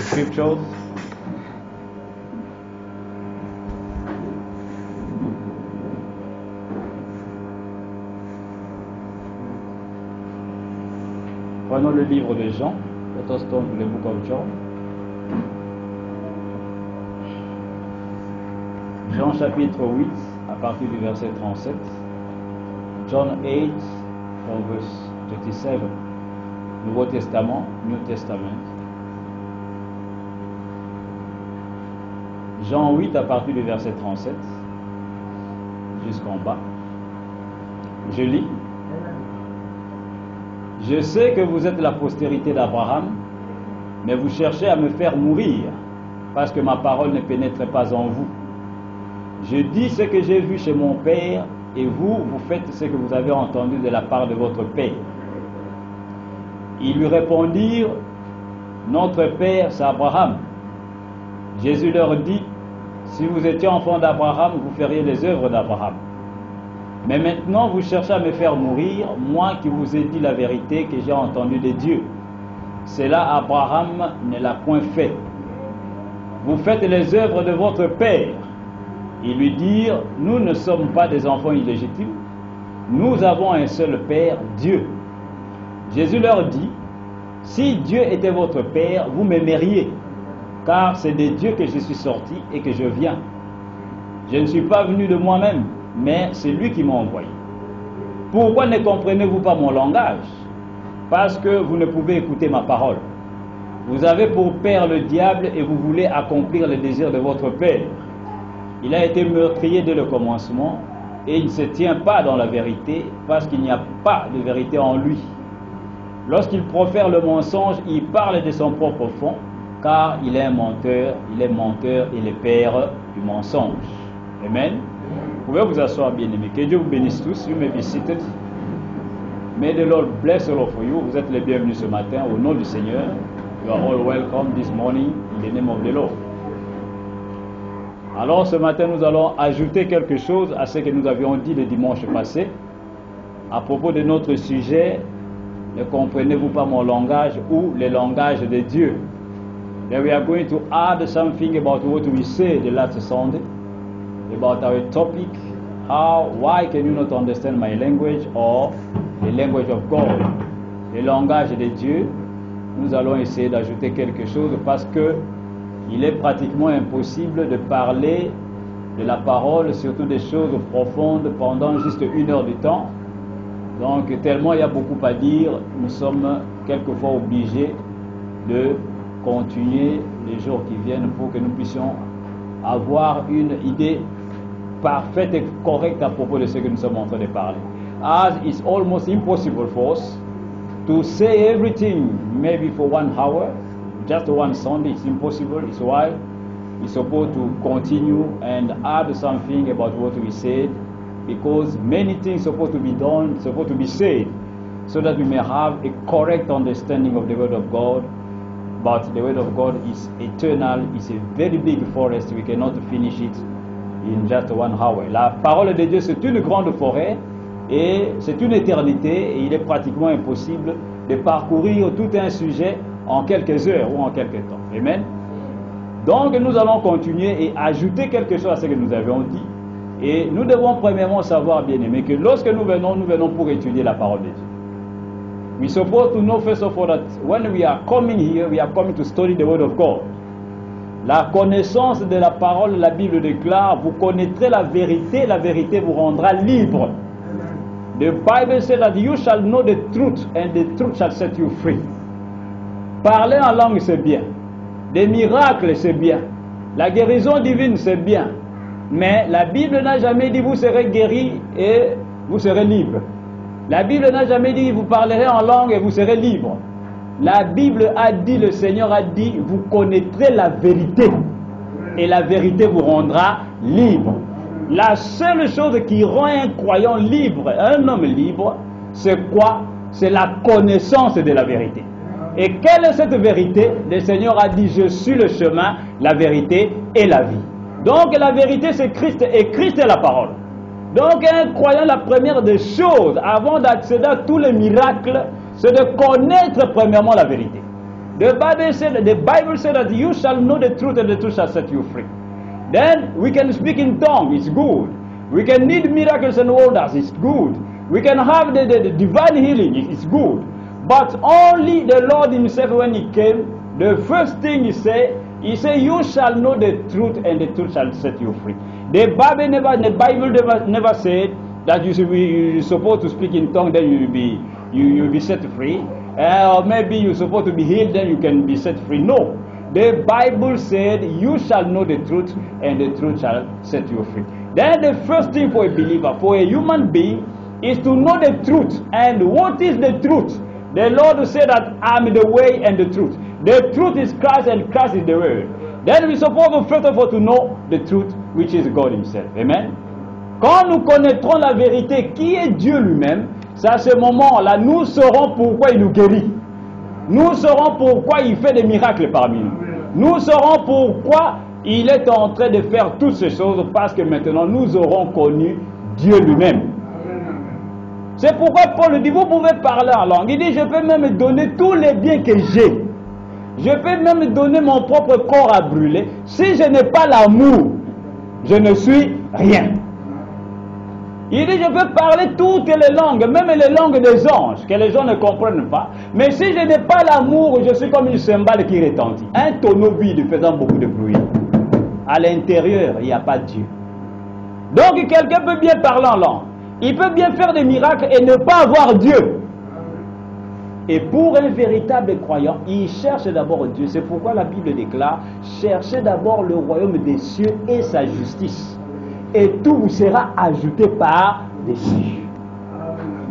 scriptures. Prenons le livre de Jean. Let us turn to the book of John. Jean chapitre 8, à partir du verset 37. John 8, from verse 37. Nouveau Testament, New Testament. Jean 8, à partir du verset 37, jusqu'en bas. Je lis. Je sais que vous êtes la postérité d'Abraham, mais vous cherchez à me faire mourir, parce que ma parole ne pénètre pas en vous. Je dis ce que j'ai vu chez mon Père, et vous, vous faites ce que vous avez entendu de la part de votre Père. Ils lui répondirent, notre Père, c'est Abraham. Jésus leur dit, si vous étiez enfant d'Abraham, vous feriez les œuvres d'Abraham. Mais maintenant, vous cherchez à me faire mourir, moi qui vous ai dit la vérité que j'ai entendue de Dieu. Cela, Abraham ne l'a point fait. Vous faites les œuvres de votre Père. Ils lui dirent, nous ne sommes pas des enfants illégitimes. Nous avons un seul Père, Dieu. Jésus leur dit, si Dieu était votre Père, vous m'aimeriez, car c'est de Dieu que je suis sorti et que je viens. Je ne suis pas venu de moi-même, mais c'est lui qui m'a envoyé. Pourquoi ne comprenez-vous pas mon langage? Parce que vous ne pouvez écouter ma parole. Vous avez pour père le diable et vous voulez accomplir les désirs de votre père. Il a été meurtrier dès le commencement et il ne se tient pas dans la vérité parce qu'il n'y a pas de vérité en lui. Lorsqu'il profère le mensonge, il parle de son propre fond, car il est un menteur, et le père du mensonge. Amen. Vous pouvez vous asseoir, bien-aimés. Que Dieu vous bénisse tous. You may be seated. May the Lord bless all of you. Vous êtes les bienvenus ce matin au nom du Seigneur. You are all welcome this morning in the name of the Lord. Alors ce matin, nous allons ajouter quelque chose à ce que nous avions dit le dimanche passé à propos de notre sujet. Ne comprenez-vous pas mon langage ou le langage de Dieu? Then we are going to add something about what we said the last Sunday, about our topic, why can you not understand my language or the language of God? Le langage de Dieu. Nous allons essayer d'ajouter quelque chose parce que il est pratiquement impossible de parler de la parole, surtout des choses profondes, pendant juste 1 heure de temps. Donc, tellement il y a beaucoup à dire, nous sommes quelquefois obligés de continuer les jours qui viennent pour que nous puissions avoir une idée parfaite et correcte à propos de ce que nous sommes en train de parler. As it's almost impossible for us to say everything maybe for 1 hour, just one Sunday, it's impossible. It's why we're supposed to continue and add something about what we said, because many things supposed to be done, supposed to be said, so that we may have a correct understanding of the Word of God. But the Word of God is eternal, it's a very big forest, we cannot finish it in just 1 hour. La parole de Dieu, c'est une grande forêt, et c'est une éternité, et il est pratiquement impossible de parcourir tout un sujet en quelques heures ou en quelques temps. Amen. Donc nous allons continuer et ajouter quelque chose à ce que nous avions dit. Et nous devons premièrement savoir, bien-aimés, que lorsque nous venons pour étudier la parole de Dieu. We supposed to know first of all that when we are coming here, we are coming to study the Word of God. La connaissance de la parole, la Bible déclare, vous connaîtrez la vérité vous rendra libre. The Bible says that you shall know the truth and the truth shall set you free. Parler en langue, c'est bien. Des miracles, c'est bien. La guérison divine, c'est bien. Mais la Bible n'a jamais dit vous serez guéri et vous serez libre. La Bible n'a jamais dit vous parlerez en langue et vous serez libre. La Bible a dit, le Seigneur a dit, vous connaîtrez la vérité. Et la vérité vous rendra libre. La seule chose qui rend un croyant libre, un homme libre, c'est quoi? C'est la connaissance de la vérité. Et quelle est cette vérité? Le Seigneur a dit, je suis le chemin, la vérité et la vie. Donc la vérité c'est Christ et Christ est la parole. Donc un croyant, la première des choses, avant d'accéder à tous les miracles, c'est de connaître premièrement la vérité. The Bible said that you shall know the truth and the truth shall set you free. Then we can speak in tongues, it's good. We can need miracles and wonders, it's good. We can have the divine healing, it's good. But only the Lord himself, when he came, the first thing he said, you shall know the truth and the truth shall set you free. The Bible never said that you're supposed to speak in tongues, then you'll be set free. Or maybe you're supposed to be healed, then you can be set free. No. The Bible said, you shall know the truth, and the truth shall set you free. Then the first thing for a believer, for a human being, is to know the truth. And what is the truth? The Lord said that I'm the way and the truth. The truth is Christ, and Christ is the word. Then we're supposed first of all to know the truth, which is God himself. Amen. Quand nous connaîtrons la vérité, qui est Dieu lui-même, c'est à ce moment-là, nous saurons pourquoi il nous guérit. Nous saurons pourquoi il fait des miracles parmi nous. Nous saurons pourquoi il est en train de faire toutes ces choses, parce que maintenant nous aurons connu Dieu lui-même. C'est pourquoi Paul dit, vous pouvez parler en langue. Il dit, je peux même donner tous les biens que j'ai. Je peux même donner mon propre corps à brûler. Si je n'ai pas l'amour, je ne suis rien. Il dit, je peux parler toutes les langues, même les langues des anges, que les gens ne comprennent pas. Mais si je n'ai pas l'amour, je suis comme une cymbale qui retentit. Un tonneau vide faisant beaucoup de bruit. À l'intérieur, il n'y a pas de Dieu. Donc, quelqu'un peut bien parler en langue. Il peut bien faire des miracles et ne pas avoir Dieu. Et pour un véritable croyant, il cherche d'abord Dieu. C'est pourquoi la Bible déclare, cherchez d'abord le royaume des cieux et sa justice. Et tout vous sera ajouté par-dessus.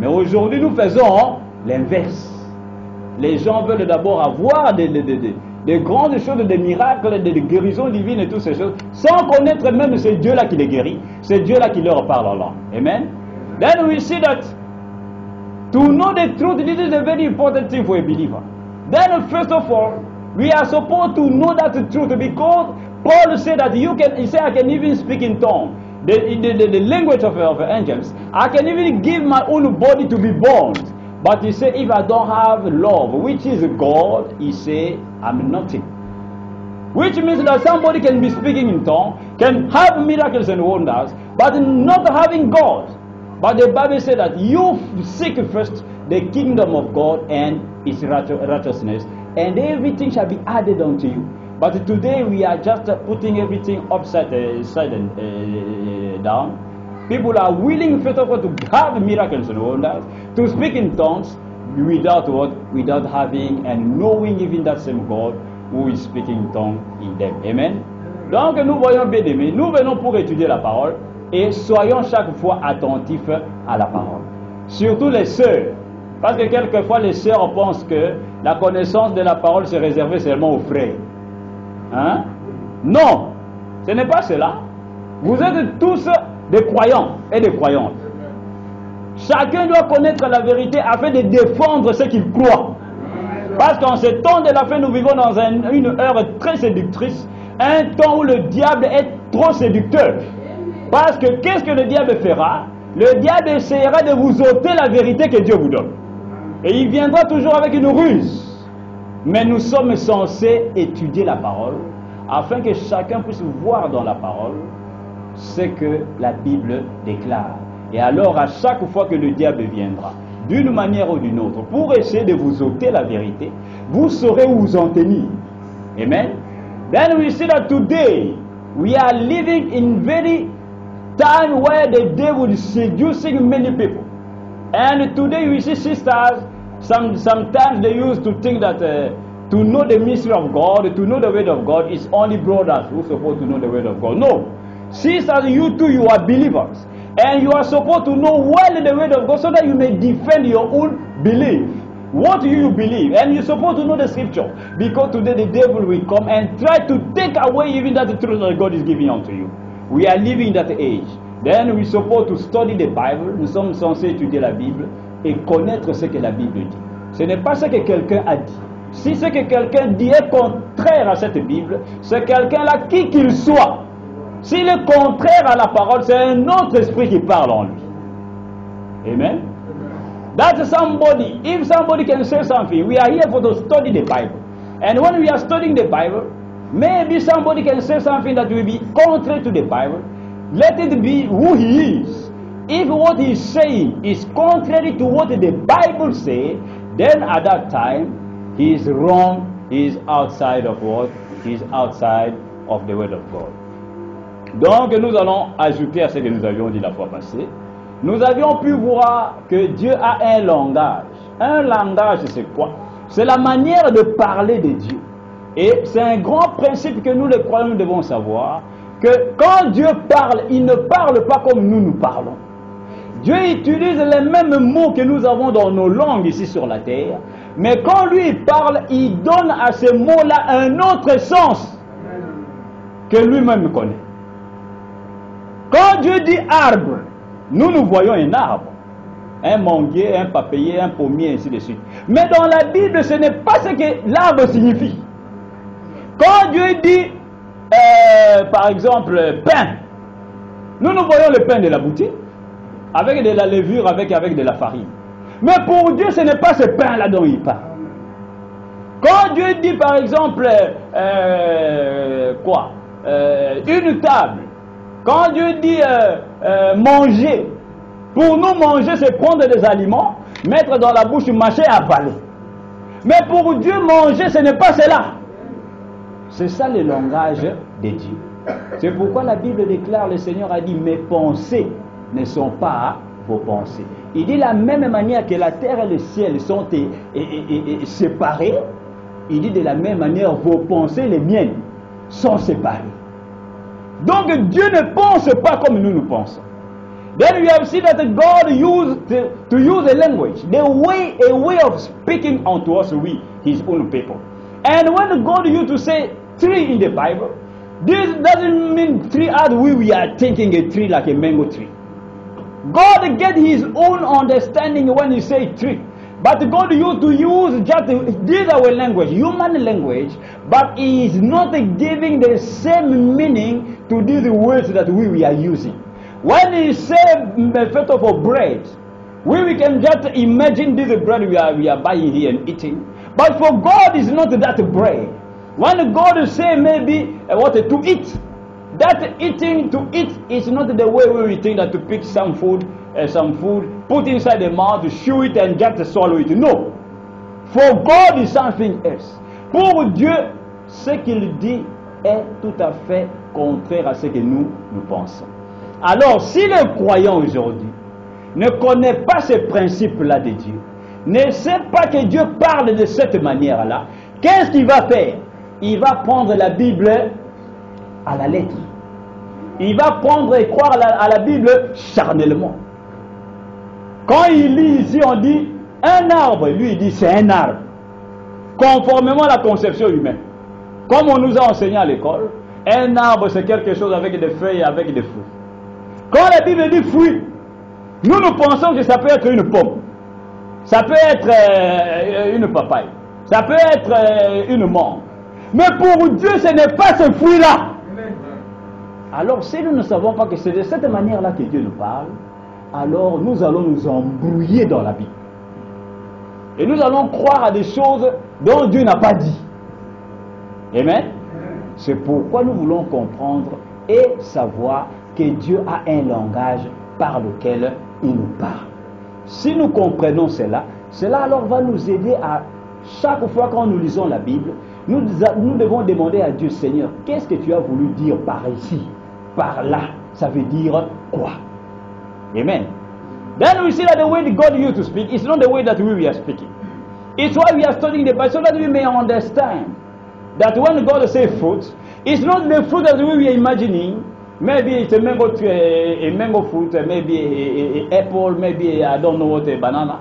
Mais aujourd'hui, nous faisons l'inverse. Les gens veulent d'abord avoir des grandes choses, des miracles, des guérisons divines et toutes ces choses, sans connaître même ce Dieu-là qui les guérit. C'est Dieu-là qui leur parle en langue. Amen. Then we see that to know the truth, this is a very important thing for a believer. Then first of all, we are supposed to know that truth, because Paul said that he said, I can even speak in tongues. The language of angels. I can even give my own body to be burned. But he said, if I don't have love, which is God, he said, I'm nothing. Which means that somebody can be speaking in tongues, can have miracles and wonders, but not having God. But the Bible said that you seek first the kingdom of God and its righteousness, and everything shall be added unto you. But today we are just putting everything upside down. People are willing, first of all, to have miracles and wonders, to speak in tongues, without what? Without having and knowing even that same God who is speaking in tongues in them. Amen. Donc nous voyons, bien aimés, nous venons pour étudier la parole et soyons chaque fois attentifs à la parole. Surtout les sœurs. Parce que quelquefois les sœurs pensent que la connaissance de la parole se réservait seulement aux frères. Hein? Non, ce n'est pas cela. Vous êtes tous des croyants et des croyantes. Chacun doit connaître la vérité afin de défendre ce qu'il croit. Parce qu'en ce temps de la fin, nous vivons dans une heure très séductrice, un temps où le diable est trop séducteur. Parce que qu'est-ce que le diable fera? Le diable essaiera de vous ôter la vérité que Dieu vous donne. Et il viendra toujours avec une ruse. Mais nous sommes censés étudier la parole afin que chacun puisse voir dans la parole ce que la Bible déclare. Et alors, à chaque fois que le diable viendra, d'une manière ou d'une autre, pour essayer de vous ôter la vérité, vous saurez où vous en tenir. Amen. Then we see that today we are living in very time where the devil is seducing many people. And today we see sisters, sometimes they used to think that to know the mystery of God, to know the word of God, is only brothers who are supposed to know the word of God. No. Sisters, you too, you are believers. And you are supposed to know well the word of God so that you may defend your own belief. What do you believe? And you're supposed to know the scripture. Because today the devil will come and try to take away even that truth that God is giving unto you. We are living in that age. Then we're supposed to study the Bible. Nous sommes censés étudier la Bible et connaître ce que la Bible dit. Ce n'est pas ce que quelqu'un a dit. Si ce que quelqu'un dit est contraire à cette Bible, c'est quelqu'un-là, qui qu'il soit. S'il est contraire à la parole, c'est un autre esprit qui parle en lui. Amen. That's somebody. If somebody can say something, we are here for to study the Bible. And when we are studying the Bible, maybe somebody can say something that will be contrary to the Bible. Let it be who he is. If what he is saying is contrary to what the Bible says, then at that time, he is wrong. He is outside of what? He is outside of the word of God. Donc nous allons ajouter à ce que nous avions dit la fois passée. Nous avions pu voir que Dieu a un langage. Un langage, c'est quoi? C'est la manière de parler de Dieu. Et c'est un grand principe que nous les croyants nous devons savoir, que quand Dieu parle, il ne parle pas comme nous parlons. Dieu utilise les mêmes mots que nous avons dans nos langues ici sur la terre, mais quand lui parle, il donne à ces mots-là un autre sens que lui-même connaît. Quand Dieu dit arbre, nous voyons un arbre, un manguier, un papayer, un pommier, ainsi de suite. Mais dans la Bible, ce n'est pas ce que l'arbre signifie. Quand Dieu dit, par exemple, pain, nous voyons le pain de la boutique, avec de la levure, avec de la farine. Mais pour Dieu, ce n'est pas ce pain-là dont il parle. Quand Dieu dit, par exemple, une table, quand Dieu dit manger, pour nous manger, c'est prendre des aliments, mettre dans la bouche, mâcher, avaler. Mais pour Dieu, manger, ce n'est pas cela. C'est ça le langage de Dieu. C'est pourquoi la Bible déclare, le Seigneur a dit, mes pensées ne sont pas vos pensées. Il dit de la même manière que la terre et le ciel sont séparés, il dit de la même manière, vos pensées, les miennes, sont séparées. Donc Dieu ne pense pas comme nous pensons. Then we have seen that God used to use a language, a way of speaking unto us, his own people. And when God used to say tree in the Bible, this doesn't mean tree as we are thinking a tree like a mango tree. God get his own understanding when he say tree. But God used to use just this our language, human language, but he is not giving the same meaning to these words that we are using. When he said first of all bread, we can just imagine this bread we are buying here and eating. But for God is not that bread. When God say maybe what to eat, that eating to eat is not the way we think that to pick some food, put inside the mouth, chew it and just swallow it. No. For God is something else. Pour Dieu, ce qu'il dit est tout à fait contraire à ce que nous pensons. Alors, si le croyant aujourd'hui ne connaît pas ce principe-là de Dieu, ne sait pas que Dieu parle de cette manière-là, qu'est-ce qu'il va faire? Il va prendre la Bible à la lettre. Il va prendre et croire à la Bible charnellement. Quand il lit ici, on dit un arbre, lui il dit c'est un arbre. Conformément à la conception humaine. Comme on nous a enseigné à l'école, un arbre c'est quelque chose avec des feuilles et avec des fruits. Quand la Bible dit fruit, nous pensons que ça peut être une pomme. Ça peut être une papaye. Ça peut être une mangue. Mais pour Dieu, ce n'est pas ce fruit-là. Alors, si nous ne savons pas que c'est de cette manière-là que Dieu nous parle, alors nous allons nous embrouiller dans la Bible. Et nous allons croire à des choses dont Dieu n'a pas dit. Amen. C'est pourquoi nous voulons comprendre et savoir que Dieu a un langage par lequel il nous parle. Si nous comprenons cela, cela alors va nous aider à, chaque fois quand nous lisons la Bible, nous devons demander à Dieu, Seigneur, qu'est-ce que tu as voulu dire par ici, par là? Ça veut dire quoi? Amen. Then we see that the way that God used to speak is not the way that we are speaking. It's why we are studying the Bible, so that we may understand that when God says fruit, it's not the fruit that we are imagining. Maybe it's a mango fruit, maybe an apple, maybe I don't know what, a banana.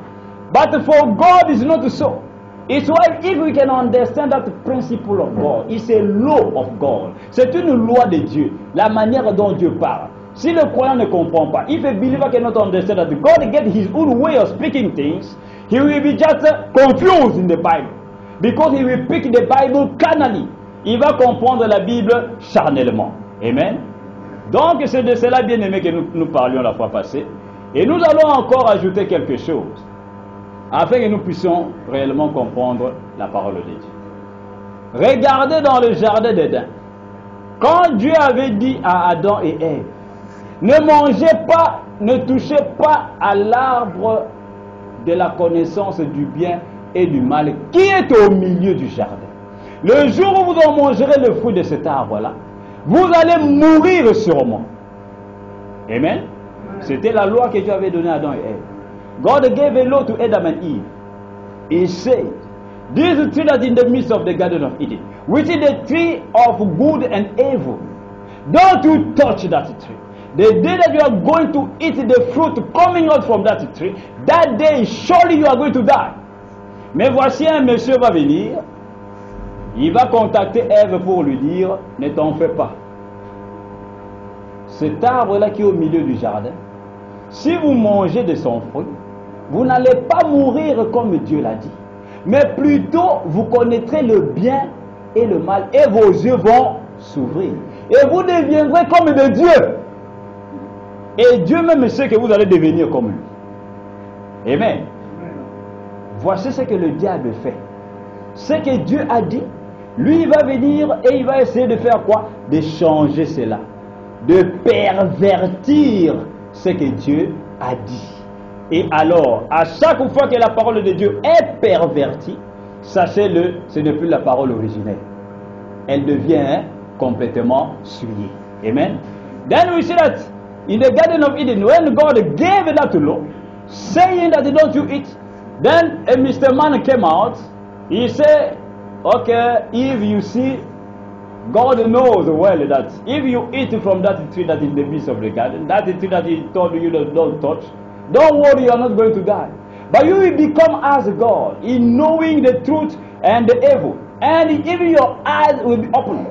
But for God it's not so. It's why if we can understand that principle of God, it's a law of God. C'est une loi de Dieu, la manière dont Dieu parle. Si le croyant ne comprend pas, if a believer cannot understand that God gets his own way of speaking things, he will be just confused in the Bible. Because he will pick the Bible carnally. Il va comprendre la Bible charnellement. Amen. Donc c'est de cela, bien aimé, que nous parlions la fois passée. Et nous allons encore ajouter quelque chose, afin que nous puissions réellement comprendre la parole de Dieu. Regardez dans le jardin d'Éden. Quand Dieu avait dit à Adam et Ève, ne mangez pas, ne touchez pas à l'arbre de la connaissance du bien et du mal qui est au milieu du jardin. Le jour où vous en mangerez le fruit de cet arbre-là, vous allez mourir sûrement. Amen. C'était la loi que Dieu avait donnée à Adam et Ève. God gave a law to Adam and Eve. He said, this tree that in the midst of the Garden of Eden, which is the tree of good and evil. Don't you touch that tree. The day that you are going to eat the fruit coming out from that tree, that day surely you are going to die. Mais voici un monsieur va venir, il va contacter Ève pour lui dire, ne t'en fais pas. Cet arbre-là qui est au milieu du jardin, si vous mangez de son fruit, vous n'allez pas mourir comme Dieu l'a dit. Mais plutôt, vous connaîtrez le bien et le mal, et vos yeux vont s'ouvrir. Et vous deviendrez comme de Dieu. Et Dieu même sait que vous allez devenir comme lui. Amen. Voici ce que le diable fait. Ce que Dieu a dit, lui il va venir et il va essayer de faire quoi? De changer cela. De pervertir ce que Dieu a dit. Et alors, à chaque fois que la parole de Dieu est pervertie, sachez-le, ce n'est plus la parole originelle. Elle devient complètement souillée. Amen. Then we see that in the Garden of Eden, when God gave that law, saying that don't you eat, then a Mr. Man came out. He said, okay, if you see, God knows well that if you eat from that tree that is in the midst of the garden, that tree that He told you don't touch, don't worry, you are not going to die. But you will become as God in knowing the truth and the evil. And even your eyes will be opened.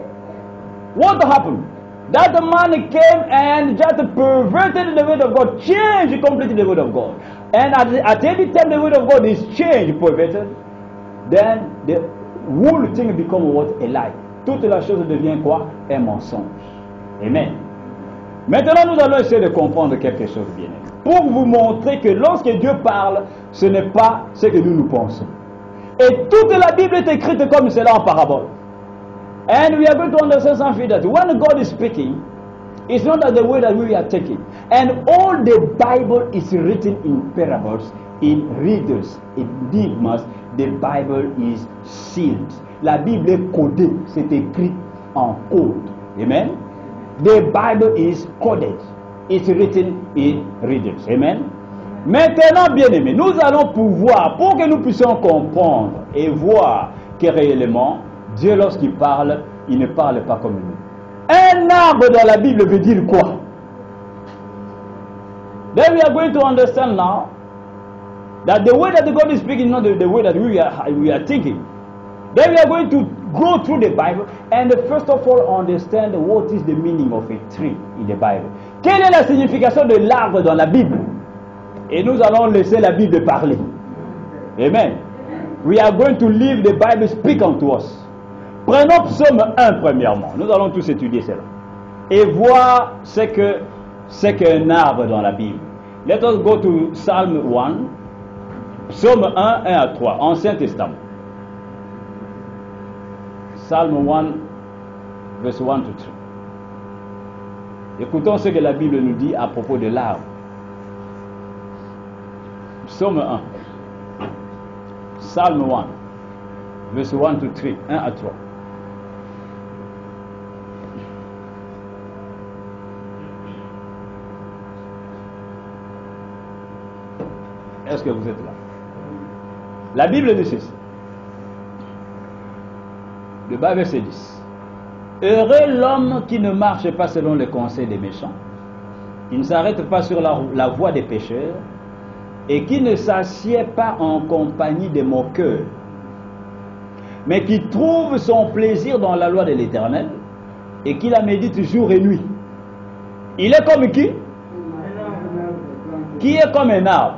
What happened? That man came and just perverted the word of God, changed completely the word of God. And at any time the word of God is changed, perverted, then the whole thing becomes what? A lie. Toute la chose devient quoi? Un mensonge. Amen. Maintenant, nous allons essayer de comprendre quelque chose, bien aimé, pour vous montrer que lorsque Dieu parle, ce n'est pas ce que nous pensons. Et toute la Bible est écrite comme cela en parabole. And we are going to understand something that when God is speaking, it's not that the way that we are taking. And all the Bible is written in parables, in riddles, in enigmas. The Bible is sealed. La Bible est codée, c'est écrit en code. Amen. The Bible is coded. It's written in riddles. Amen. Maintenant, bien-aimés, nous allons pouvoir, pour que nous puissions comprendre et voir que réellement, Dieu, lorsqu'il parle, il ne parle pas comme nous. Un arbre dans la Bible veut dire quoi? Then we are going to understand now that the way that God is speaking is not the way that we are thinking. Then we are going to go through the Bible and first of all understand what is the meaning of a tree in the Bible. Quelle est la signification de l'arbre dans la Bible? Et nous allons laisser la Bible parler. Amen. We are going to leave the Bible speak unto us. Prenons Psaume 1 premièrement. Nous allons tous étudier cela. Et voir ce qu'un arbre dans la Bible. Let us go to Psalm 1. Psaume 1, 1 à 3. Ancien Testament. Psalm 1, verse 1 to 3. Écoutons ce que la Bible nous dit à propos de l'arbre. Psaume 1. Psalm 1, verse 1 to 3. 1 à 3. Est-ce que vous êtes là? La Bible dit ceci. Le bas verset 10. Heureux l'homme qui ne marche pas selon les conseils des méchants, qui ne s'arrête pas sur la voie des pécheurs, et qui ne s'assied pas en compagnie des moqueurs, mais qui trouve son plaisir dans la loi de l'Éternel, et qui la médite jour et nuit. Il est comme qui? Qui est comme un arbre?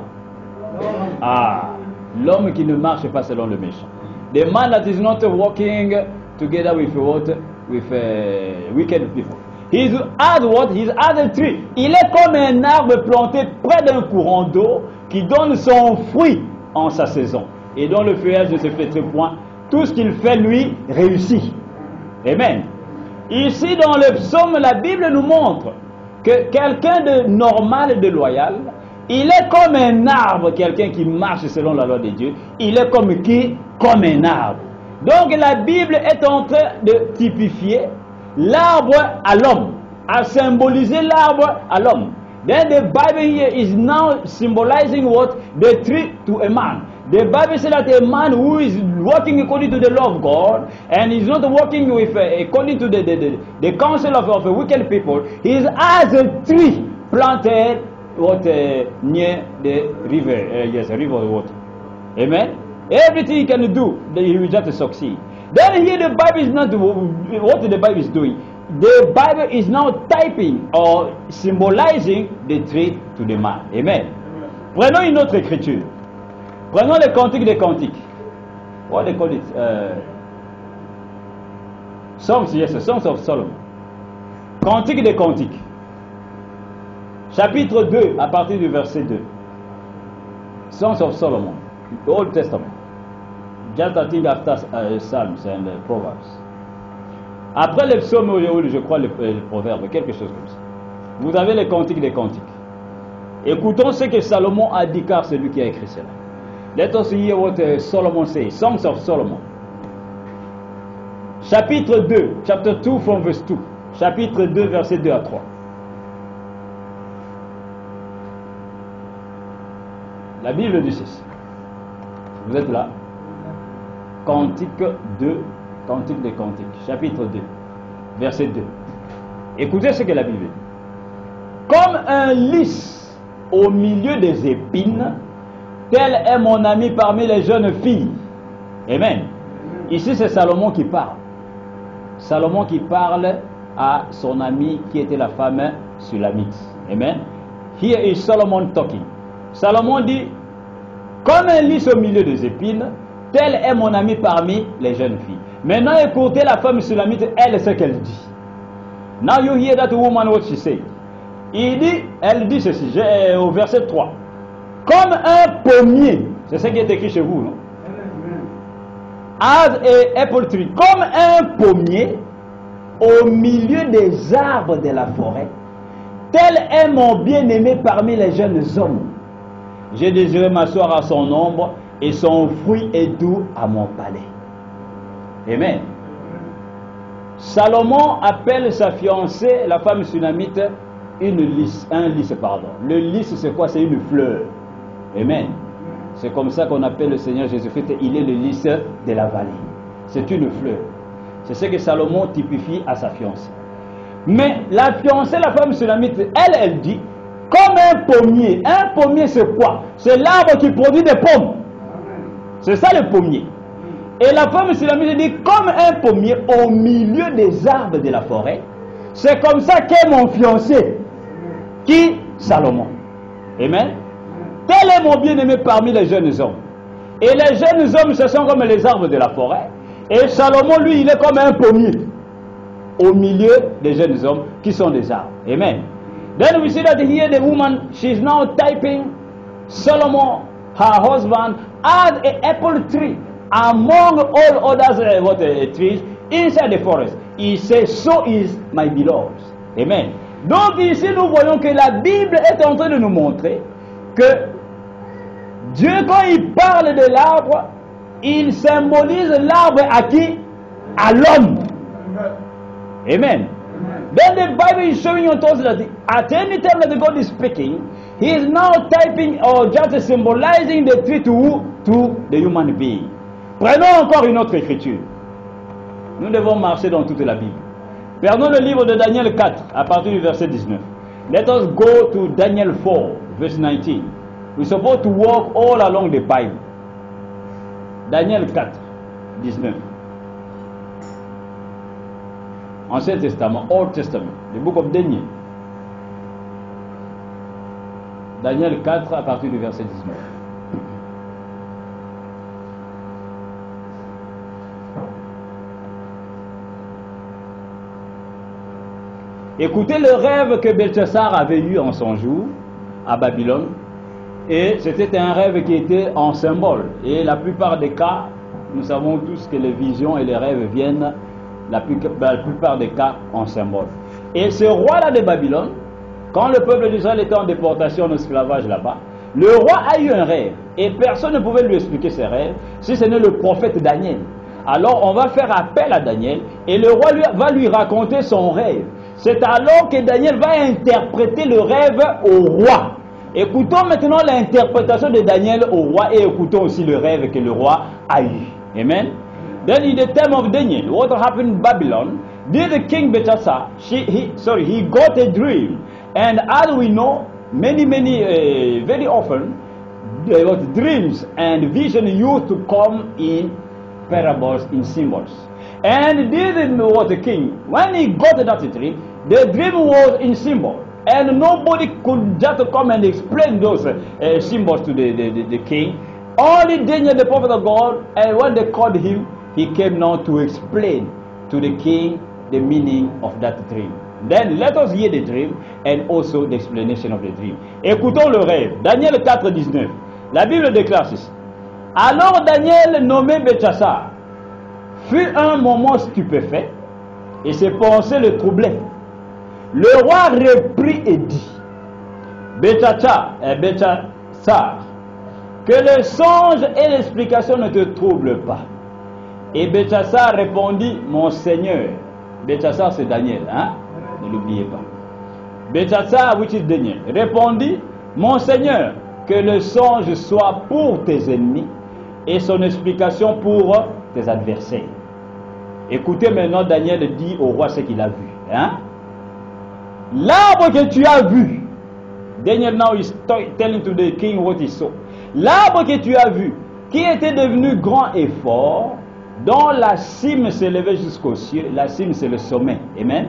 Ah, l'homme qui ne marche pas selon le méchant. The man that is not walking together with what? With wicked people. He's as what? He's as a tree. Il est comme un arbre planté près d'un courant d'eau qui donne son fruit en sa saison et dont le feuillage ne se flétrit point. tout ce qu'il fait, lui, réussit. Amen. Ici, dans le psaume, la Bible nous montre que quelqu'un de normal et de loyal, il est comme un arbre, quelqu'un qui marche selon la loi de Dieu. Il est comme qui? Comme un arbre. Donc la Bible est en train de typifier l'arbre à l'homme, à symboliser l'arbre à l'homme. Then the Bible here is now symbolizing what? The tree to a man. The Bible says that a man who is working according to the law of God and is not working with according to the counsel of a wicked people, he is as a tree planted near the river. Yes, a river of water. Amen. Everything he can do, he will just succeed. Then here the Bible is not what the Bible is doing. The Bible is now typing or symbolizing the tree to the man. Amen. Prenons une autre écriture. Prenons le Cantique des Cantiques. What they call it? Songs, yes, Songs of Solomon. Cantique des Cantiques. Chapitre 2, à partir du verset 2. Songs of Solomon, the Old Testament. Just I think after Psalms and Proverbs. Après les psaumes, je crois les proverbes, quelque chose comme ça. Vous avez les Cantiques des Cantiques. Écoutons ce que Salomon a dit, car c'est lui qui a écrit cela. Let us hear what Solomon says. Songs of Solomon. Chapitre 2, chapter 2 from verse 2. Chapitre 2, verset 2 à 3. La Bible dit ceci. Vous êtes là? Cantique 2, Cantique des Cantiques, chapitre 2, verset 2. Écoutez ce que la Bible dit. Comme un lys au milieu des épines, tel est mon ami parmi les jeunes filles. Amen. Ici, c'est Salomon qui parle. Salomon qui parle à son ami qui était la femme Sulamite. Amen. Here is Solomon talking. Salomon dit, comme un lys au milieu des épines, tel est mon ami parmi les jeunes filles. Maintenant, écoutez la femme Sulamite, elle, ce qu'elle dit. Now you hear that woman what she said. Elle dit ceci, au verset 3. Comme un pommier, c'est ce qui est écrit chez vous, non? As a apple tree, comme un pommier au milieu des arbres de la forêt, tel est mon bien-aimé parmi les jeunes hommes. J'ai désiré m'asseoir à son ombre et son fruit est doux à mon palais. Amen. Salomon appelle sa fiancée, la femme sunamite, un lys. Le lys, c'est quoi? C'est une fleur. Amen. C'est comme ça qu'on appelle le Seigneur Jésus-Christ. Il est le lys de la vallée. C'est une fleur. C'est ce que Salomon typifie à sa fiancée. Mais la fiancée, la femme sunamite, elle dit, comme un pommier. Un pommier, c'est quoi? C'est l'arbre qui produit des pommes. C'est ça le pommier. Et la femme sulamite dit, comme un pommier au milieu des arbres de la forêt, c'est comme ça qu'est mon fiancé, qui? Salomon. Amen. Tel est mon bien-aimé parmi les jeunes hommes. Et les jeunes hommes, ce sont comme les arbres de la forêt. Et Salomon, lui, il est comme un pommier au milieu des jeunes hommes qui sont des arbres. Amen. Then we see that here the woman, she's now typing Solomon, her husband, as an apple tree among all other trees inside the forest. He says, so is my beloved. Amen. Donc ici, nous voyons que la Bible est en train de nous montrer que Dieu, quand il parle de l'arbre, il symbolise l'arbre à qui? À l'homme. Amen. Then the Bible is showing us that at any time that God is speaking, He is now typing or just symbolizing the tree to the human being. Prenons encore une autre écriture. Nous devons marcher dans toute la Bible. Prenons le livre de Daniel 4, à partir du verset 19. Let us go to Daniel 4, verse 19. We're supposed to walk all along the Bible. Daniel 4, 19. Ancien Testament, Old Testament, the book of Daniel. Daniel 4, à partir du verset 19. Écoutez le rêve que Belchassar avait eu en son jour à Babylone. Et c'était un rêve qui était en symbole. Et la plupart des cas, nous savons tous que les visions et les rêves viennent, la plupart des cas, en symbole. Et ce roi-là de Babylone, quand le peuple d'Israël était en déportation, en esclavage là-bas, le roi a eu un rêve, et personne ne pouvait lui expliquer ses rêves, si ce n'est le prophète Daniel. Alors on va faire appel à Daniel, et le roi va lui raconter son rêve. C'est alors que Daniel va interpréter le rêve au roi. Écoutons maintenant l'interprétation de Daniel au roi, et écoutons aussi le rêve que le roi a eu. Amen. Then in the time of Daniel, what happened in Babylon, did the king Belshazzar, he got a dream. And as we know, very often, dreams and vision used to come in parables, in symbols. And didn't know what the king, when he got that dream, the dream was in symbol. And nobody could just come and explain those symbols to the king. Only Daniel, the prophet of God, and when they called him, he came now to explain to the king the meaning of that dream. Then let us hear the dream and also the explanation of the dream. Écoutons le rêve. Daniel 4, 19. La Bible déclare ceci. Alors Daniel, nommé Belshazzar, fut un moment stupéfait et ses pensées le troublaient. Le roi reprit et dit, Belshazzar, que le songe et l'explication ne te troublent pas. Et Belshazzar répondit, mon Seigneur. Belshazzar c'est Daniel, hein? Ne l'oubliez pas. Belshazzar, which is Daniel, répondit, mon Seigneur, que le songe soit pour tes ennemis et son explication pour tes adversaires. Écoutez maintenant, Daniel dit au roi ce qu'il a vu. Hein? L'arbre que tu as vu, Daniel now is telling to the king what he saw. L'arbre que tu as vu, qui était devenu grand et fort, dont la cime s'élevait jusqu'au ciel. La cime c'est le sommet. Amen.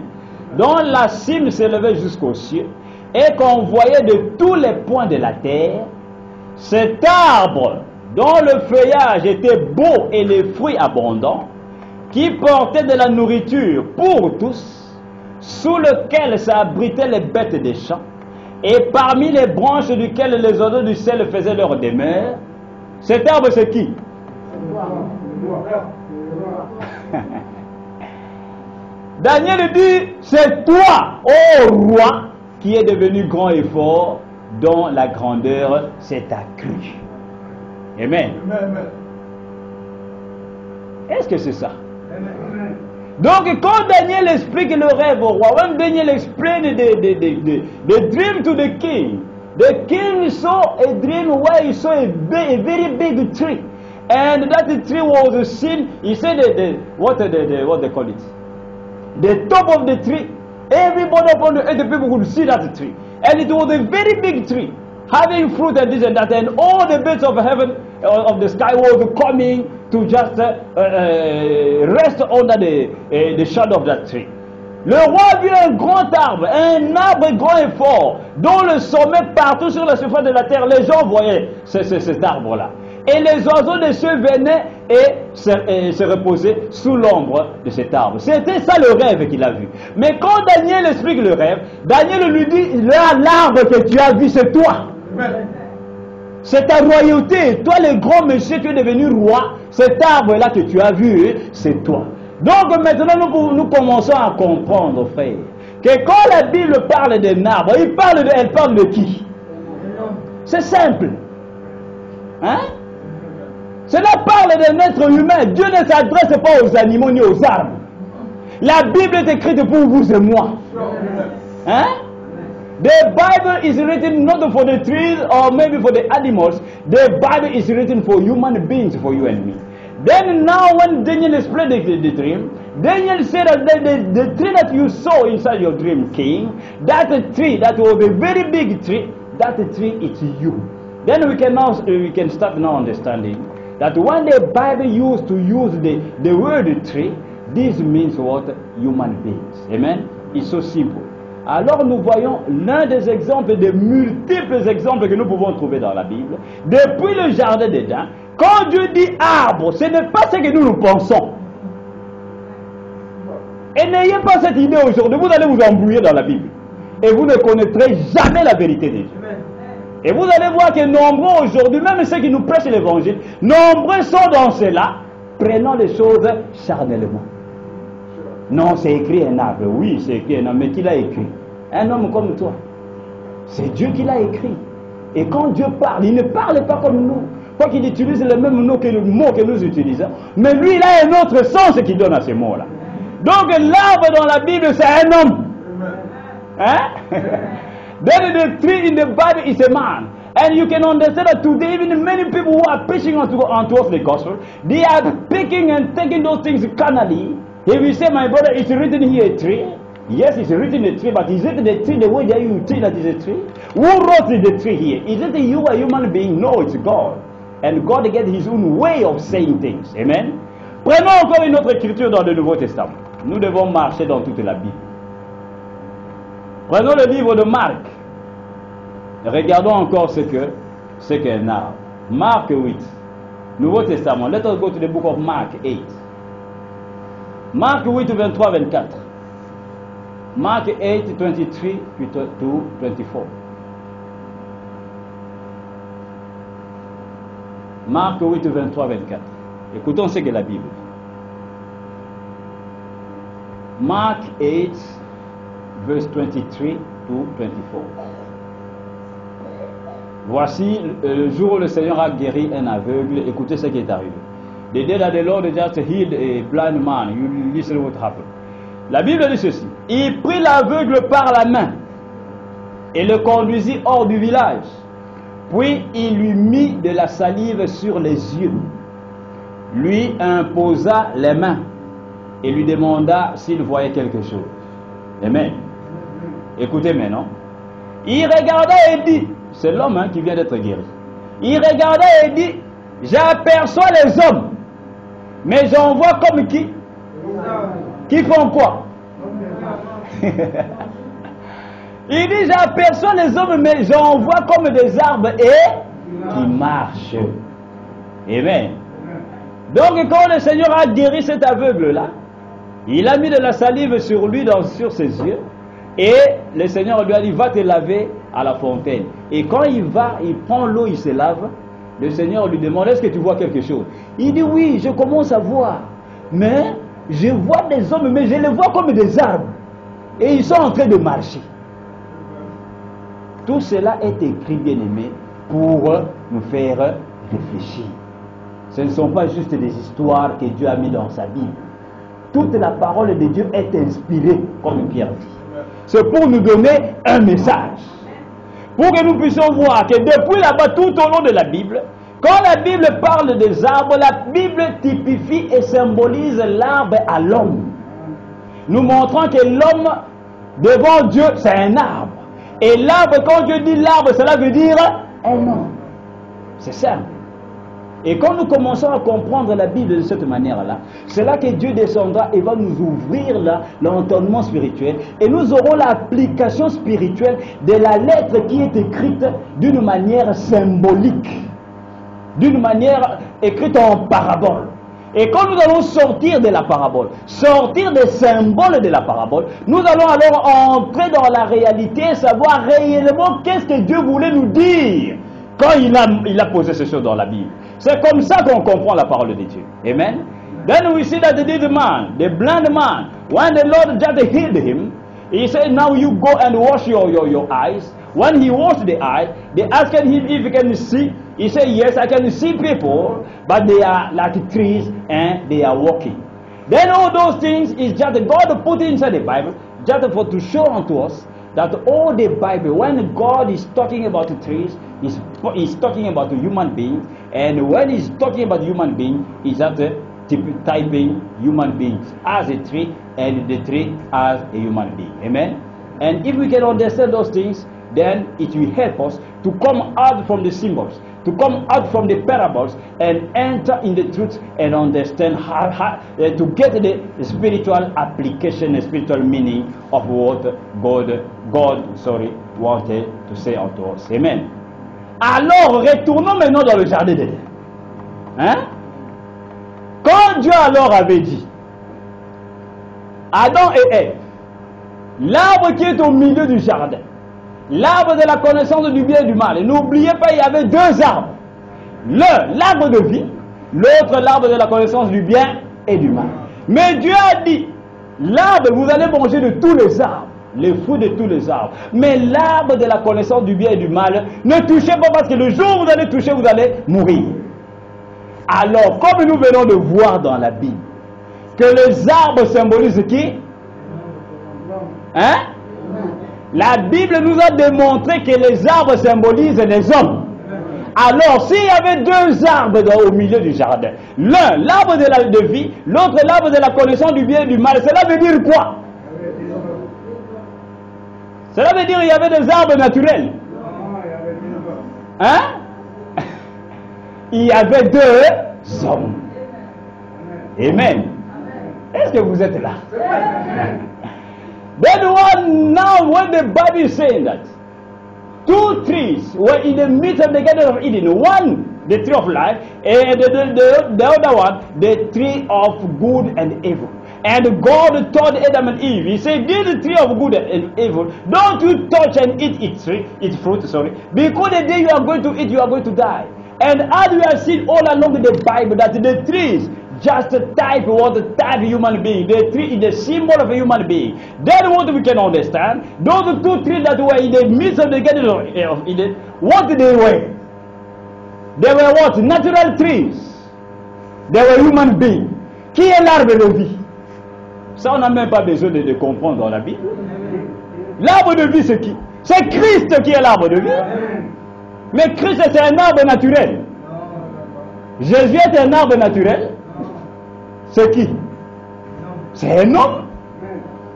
Dont la cime s'élevait jusqu'au ciel et qu'on voyait de tous les points de la terre, cet arbre dont le feuillage était beau et les fruits abondants, qui portait de la nourriture pour tous, sous lequel s'abritaient les bêtes des champs, et parmi les branches duquel les oiseaux du ciel faisaient leur demeure. Cet arbre c'est qui? Daniel dit, c'est toi, ô roi, qui est devenu grand et fort, dont la grandeur s'est accrue. Amen. Est-ce que c'est ça? Donc quand Daniel explique le rêve au roi, when Daniel explained the dream to the king saw a dream where he saw a very big tree. And that tree was seen, he said what they call it? The top of the tree, everybody upon the earth, the people could see that tree. And it was a very big tree, having fruit and this and that. And all the birds of heaven, of the sky, was coming to just rest under the shadow of that tree. Le roi vit un grand arbre grand et fort, dont le sommet partout sur la surface de la terre, les gens voyaient cet arbre-là. Et les oiseaux des cieux venaient et se reposaient sous l'ombre de cet arbre. C'était ça le rêve qu'il a vu. Mais quand Daniel explique le rêve, Daniel lui dit, l'arbre que tu as vu, c'est toi. C'est ta royauté. Toi, le grand monsieur, tu es devenu roi. Cet arbre-là que tu as vu, c'est toi. Donc maintenant, nous commençons à comprendre, frère, que quand la Bible parle d'un arbre, elle parle de qui? C'est simple. Hein? Cela parle d'un être humain. Dieu ne s'adresse pas aux animaux ni aux arbres. La Bible est écrite pour vous et moi. Hein? The Bible is written not for the trees or maybe for the animals. The Bible is written for human beings, for you and me. Then now when Daniel explained the dream, Daniel said that the tree that you saw inside your dream, king, that tree, that was a very big tree, that tree is you. Then we can start now understanding that when the Bible used to use the word tree, this means what? Human beings. Amen? It's so simple. Alors nous voyons l'un des exemples, des multiples exemples que nous pouvons trouver dans la Bible. Depuis le jardin d'Éden, quand Dieu dit arbre, ce n'est pas ce que nous pensons. Et n'ayez pas cette idée aujourd'hui, vous allez vous embrouiller dans la Bible. Et vous ne connaîtrez jamais la vérité de Dieu. Et vous allez voir que nombreux aujourd'hui, même ceux qui nous prêchent l'évangile, nombreux sont dans cela, prenons les choses charnellement. Non, c'est écrit un arbre. Oui, c'est écrit un homme, mais qui l'a écrit? Un homme comme toi. C'est Dieu qui l'a écrit. Et quand Dieu parle, il ne parle pas comme nous. Pas qu'il utilise le même mot que nous utilisons. Mais lui, il a un autre sens qu'il donne à ces mots-là. Donc l'arbre dans la Bible, c'est un homme. Hein? Then the tree in the Bible is a man. And you can understand that today, even many people who are preaching unto us the gospel, they are picking and taking those things carnally. If you say, my brother, it's written here a tree. Yes, it's written a tree, but is it the tree the way that you think that is a tree? Who wrote the tree here? Is it you, a human being? No, it's God. And God gets his own way of saying things. Amen. Prenons encore une autre écriture dans le Nouveau Testament. Nous devons marcher dans toute la Bible. Prenons le livre de Marc. Regardons encore ce qu'est un arbre. Marc 8. Nouveau Testament. Let us go to the book of Mark 8. Marc 8, 23, 24. Mark 8, 23 to 24. Marc 8, 23, 24. Écoutons ce que la Bible dit. Mark 8, verse 23 to 24. Voici le jour où le Seigneur a guéri un aveugle. Écoutez ce qui est arrivé. The day that the Lord just healed a blind man, you listen what happened. La Bible dit ceci. Il prit l'aveugle par la main et le conduisit hors du village. Puis il lui mit de la salive sur les yeux, lui imposa les mains et lui demanda s'il voyait quelque chose. Amen. Écoutez maintenant. Il regarda et dit, c'est l'homme qui vient d'être guéri. Il regarda et dit, j'aperçois les hommes, mais j'en vois comme qui? Qui font quoi? Il dit, j'aperçois les hommes, mais j'en vois comme des arbres et qui marchent. Amen. Donc quand le Seigneur a guéri cet aveugle-là, il a mis de la salive sur lui, sur ses yeux, et le Seigneur lui a dit, va te laver à la fontaine. Et quand il va, il prend l'eau, il se lave, le Seigneur lui demande, est-ce que tu vois quelque chose? Il dit, oui, je commence à voir, mais je vois des hommes, mais je les vois comme des arbres, et ils sont en train de marcher. Tout cela est écrit, bien-aimé, pour nous faire réfléchir. Ce ne sont pas juste des histoires que Dieu a mis dans sa Bible. Toute la parole de Dieu est inspirée, comme Pierre dit. C'est pour nous donner un message. Pour que nous puissions voir que depuis là-bas, tout au long de la Bible, quand la Bible parle des arbres, la Bible typifie et symbolise l'arbre à l'homme. Nous montrant que l'homme, devant Dieu, c'est un arbre. Et l'arbre, quand Dieu dit l'arbre, cela veut dire un homme. C'est simple. Et quand nous commençons à comprendre la Bible de cette manière-là, c'est là que Dieu descendra et va nous ouvrir l'entendement spirituel. Et nous aurons l'application spirituelle de la lettre qui est écrite d'une manière symbolique. D'une manière écrite en parabole. Et quand nous allons sortir de la parabole, sortir des symboles de la parabole, nous allons alors entrer dans la réalité, savoir réellement qu'est-ce que Dieu voulait nous dire quand il a posé ces choses dans la Bible. C'est comme ça qu'on comprend la parole de Dieu. Amen. Then we see that the man, the blind man, when the Lord just healed him, he said, now you go and wash your eyes. When he washed the eyes, they asked him if he can see. He said, yes, I can see people, but they are like trees and they are walking. Then all those things is just God put inside the Bible, just for to show unto us that all the Bible, when God is talking about the trees, he's talking about the human being, and when he's talking about human being, he's just typing human beings as a tree, and the tree as a human being. Amen? And if we can understand those things, then it will help us to come out from the symbols, to come out from the parables, and enter in the truth and understand how to get the spiritual application, the spiritual meaning of what God wanted to say unto us. Amen. Alors, retournons maintenant dans le jardin d'Éden. Hein? Quand Dieu alors avait dit, Adam et Ève, l'arbre qui est au milieu du jardin, l'arbre de la connaissance du bien et du mal. Et n'oubliez pas, il y avait deux arbres. L'un, l'arbre de vie, L'autre, l'arbre de la connaissance du bien et du mal. Mais Dieu a dit, l'arbre, vous allez manger de tous les arbres, les fruits de tous les arbres. Mais l'arbre de la connaissance du bien et du mal, ne touchez pas parce que le jour où vous allez toucher, vous allez mourir. Alors, comme nous venons de voir dans la Bible, que les arbres symbolisent qui? Hein? La Bible nous a démontré que les arbres symbolisent les hommes. Alors, s'il y avait deux arbres au milieu du jardin, l'un, l'arbre de vie, l'autre, l'arbre de la connaissance du bien et du mal, cela veut dire quoi? Cela veut dire qu'il y avait des arbres naturels. Hein? Il y avait deux hommes. Amen. Est-ce que vous êtes là? Then now when the Bible is saying that two trees were in the midst of the Garden of Eden, one the tree of life, and the other one the tree of good and evil. And God told Adam and Eve, He said, "This is the tree of good and evil. Don't you touch and eat its fruit, because the day you are going to eat, you are going to die." And as we have seen all along the Bible, that the trees just type what the type human being. The tree is the symbol of a human being. Then what we can understand, those two trees that were in the midst of the Garden of Eden, what they were? They were what? Natural trees. They were human beings. Qui est l'arbre de vie? Ça, on n'a même pas besoin de comprendre dans la Bible. L'arbre de vie, c'est qui? C'est Christ qui est l'arbre de vie. Mais Christ, c'est un arbre naturel. Jésus est un arbre naturel. C'est qui? C'est un homme.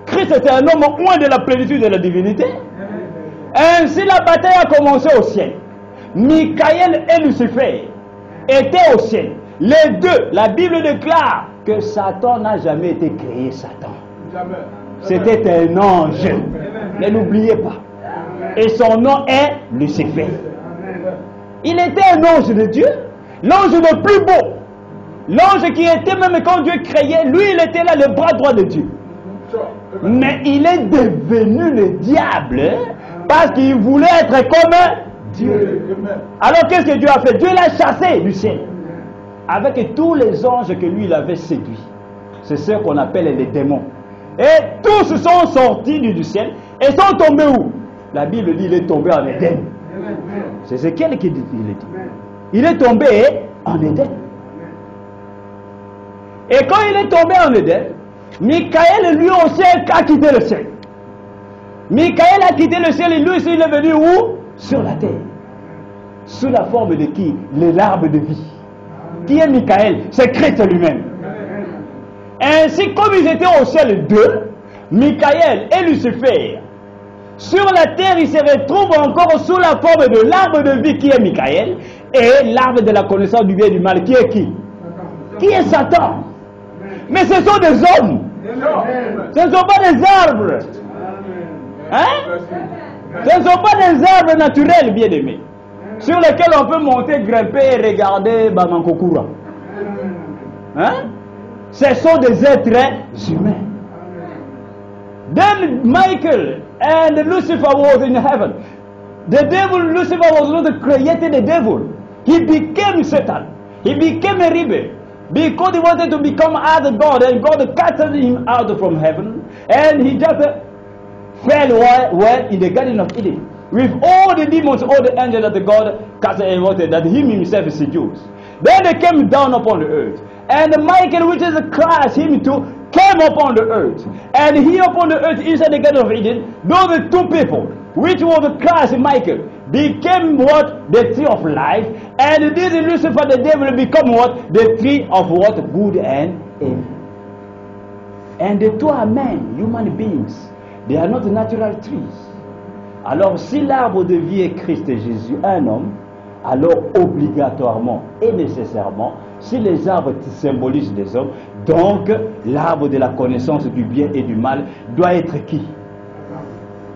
Christ était un homme loin de la plénitude de la divinité. Ainsi, la bataille a commencé au ciel. Michael et Lucifer étaient au ciel. Les deux, la Bible déclare que Satan n'a jamais été créé Satan. C'était un ange. Ne l'oubliez pas. Et son nom est Lucifer. Il était un ange de Dieu. L'ange le plus beau. L'ange qui était, même quand Dieu créait, lui il était là, le bras droit de Dieu. Mais il est devenu le diable parce qu'il voulait être comme Dieu. Alors qu'est-ce que Dieu a fait? Dieu l'a chassé du ciel avec tous les anges que lui il avait séduits. C'est ce qu'on appelle les démons. Et tous sont sortis du ciel et sont tombés où? La Bible dit il est tombé en Éden. C'est Ézéchiel qui dit, il est tombé en Éden. Et quand il est tombé en Éden, Michael lui aussi a quitté le ciel. Michael a quitté le ciel et lui aussi il est venu où? Sur la terre. Sous la forme de qui? L'arbre de vie. Qui est Michael? C'est Christ lui-même. Ainsi, comme ils étaient au ciel deux, Michael et Lucifer, sur la terre, ils se retrouvent encore sous la forme de l'arbre de vie qui est Michael et l'arbre de la connaissance du bien et du mal qui est qui? Qui est Satan? Mais ce sont des hommes. Ce ne sont pas des arbres. Hein? Ce ne sont pas des arbres naturels, bien aimés, sur lesquels on peut monter, grimper et regarder Bamankokura. Hein? Ce sont des êtres humains. Then Michael and Lucifer was in heaven. The devil, Lucifer, was not created the devil. He became Satan. He became a rebel. Because he wanted to become as God, and God cast him out from heaven, and he just fell where in the Garden of Eden, with all the demons, all the angels that God cast out, that him himself seduced. Then they came down upon the earth, and Michael, which is Christ, him too, came upon the earth, and he upon the earth inside the Garden of Eden, those two people, which was Christ and Michael, became what? The tree of life. And this Lucifer, the devil, become what? The tree of what? Good and evil. And the two are men, human beings. They are not natural trees. Alors, si l'arbre de vie est Christ et Jésus, un homme, alors obligatoirement et nécessairement, si les arbres symbolisent les hommes, donc l'arbre de la connaissance du bien et du mal doit être qui?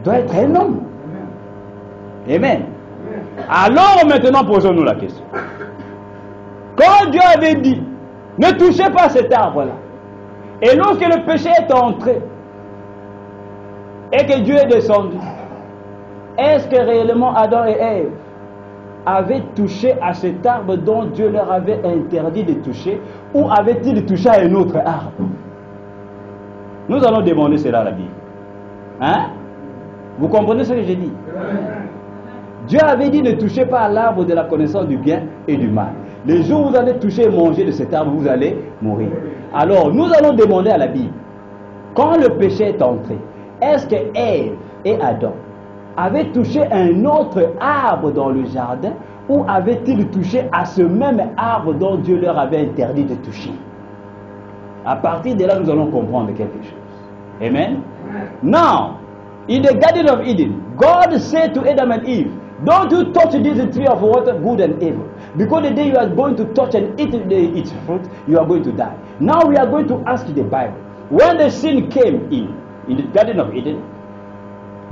Doit être un homme. Amen. Alors maintenant posons-nous la question. Quand Dieu avait dit, ne touchez pas cet arbre-là, et lorsque le péché est entré, et que Dieu est descendu, est-ce que réellement Adam et Ève avaient touché à cet arbre dont Dieu leur avait interdit de toucher, ou avaient-ils touché à un autre arbre? Nous allons demander cela à la Bible. Hein? Vous comprenez ce que j'ai dit? Dieu avait dit ne touchez pas à l'arbre de la connaissance du bien et du mal. Les jours où vous allez toucher et manger de cet arbre, vous allez mourir. Alors, nous allons demander à la Bible, quand le péché est entré, est-ce que Ève et Adam avaient touché un autre arbre dans le jardin, ou avaient-ils touché à ce même arbre dont Dieu leur avait interdit de toucher? À partir de là, nous allons comprendre quelque chose. Amen? Now, in the Garden of Eden, God said to Adam and Eve, don't you touch this tree of what good and evil. Because the day you are going to touch and eat its fruit, you are going to die. Now we are going to ask the Bible. When the sin came in the Garden of Eden,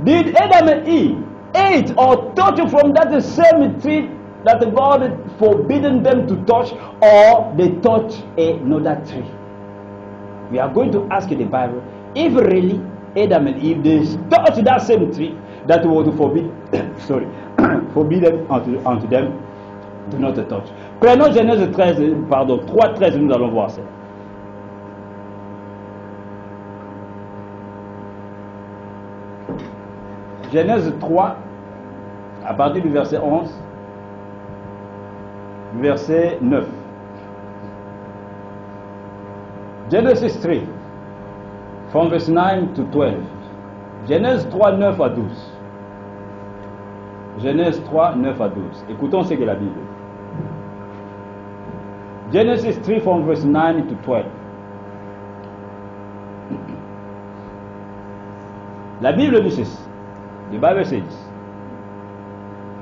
did Adam and Eve eat or touch from that same tree that God forbidden them to touch, or they touched another tree? We are going to ask the Bible if really Adam and Eve they touched that same tree that was forbidden unto them to not touch. Prenons Genèse 3:13, nous allons voir ça. Genèse 3, à partir du verset 11, verset 9. Genesis 3, from verse 9 to 12. Genèse 3, 9 à 12. Genèse 3, 9 à 12. Écoutons ce que la Bible dit. Genesis 3, from verse 9 to 12. La Bible dit ceci. The Bible says,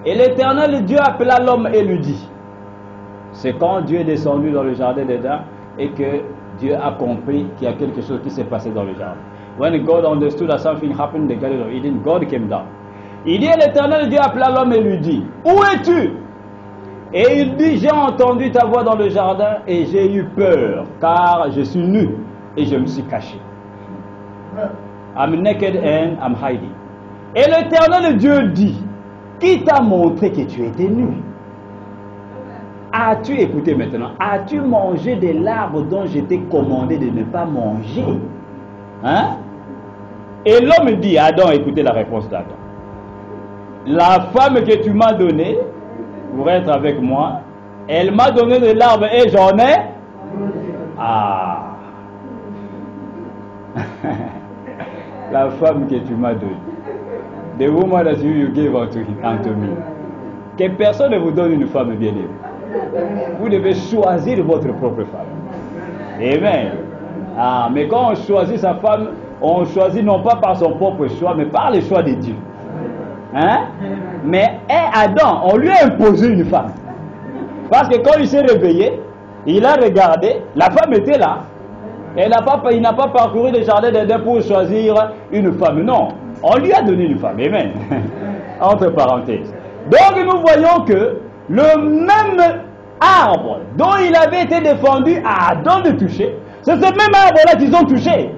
et l'Éternel Dieu appela l'homme et lui dit, c'est quand Dieu est descendu dans le jardin d'Éden et que Dieu a compris qu'il y a quelque chose qui s'est passé dans le jardin. When God understood that something happened in the Garden of Eden, God came down. Il dit, l'Éternel Dieu appela l'homme et lui dit, où es-tu? Et il dit, j'ai entendu ta voix dans le jardin et j'ai eu peur, car je suis nu et je me suis caché. I'm naked and I'm hiding. Et l'Éternel Dieu dit, qui t'a montré que tu étais nu? As-tu, écoutez maintenant, as-tu mangé de l'arbre dont je t'ai commandé de ne pas manger? Hein? Et l'homme dit, Adam, écoutez la réponse d'Adam. La femme que tu m'as donnée pour être avec moi, elle m'a donné de l'arbre et j'en ai. Ah! La femme que tu m'as donnée. The woman that you gave unto me. Que personne ne vous donne une femme bien-aimée. Vous devez choisir votre propre femme. Amen. Ah, mais quand on choisit sa femme, on choisit non pas par son propre choix, mais par le choix de Dieu. Hein? Mais Adam, on lui a imposé une femme. Parce que quand il s'est réveillé, il a regardé, la femme était là. Il n'a pas parcouru le jardin d'Éden pour choisir une femme. Non. On lui a donné une femme, amen. Entre parenthèses. Donc nous voyons que le même arbre dont il avait été défendu à Adam de toucher, c'est ce même arbre-là qu'ils ont touché.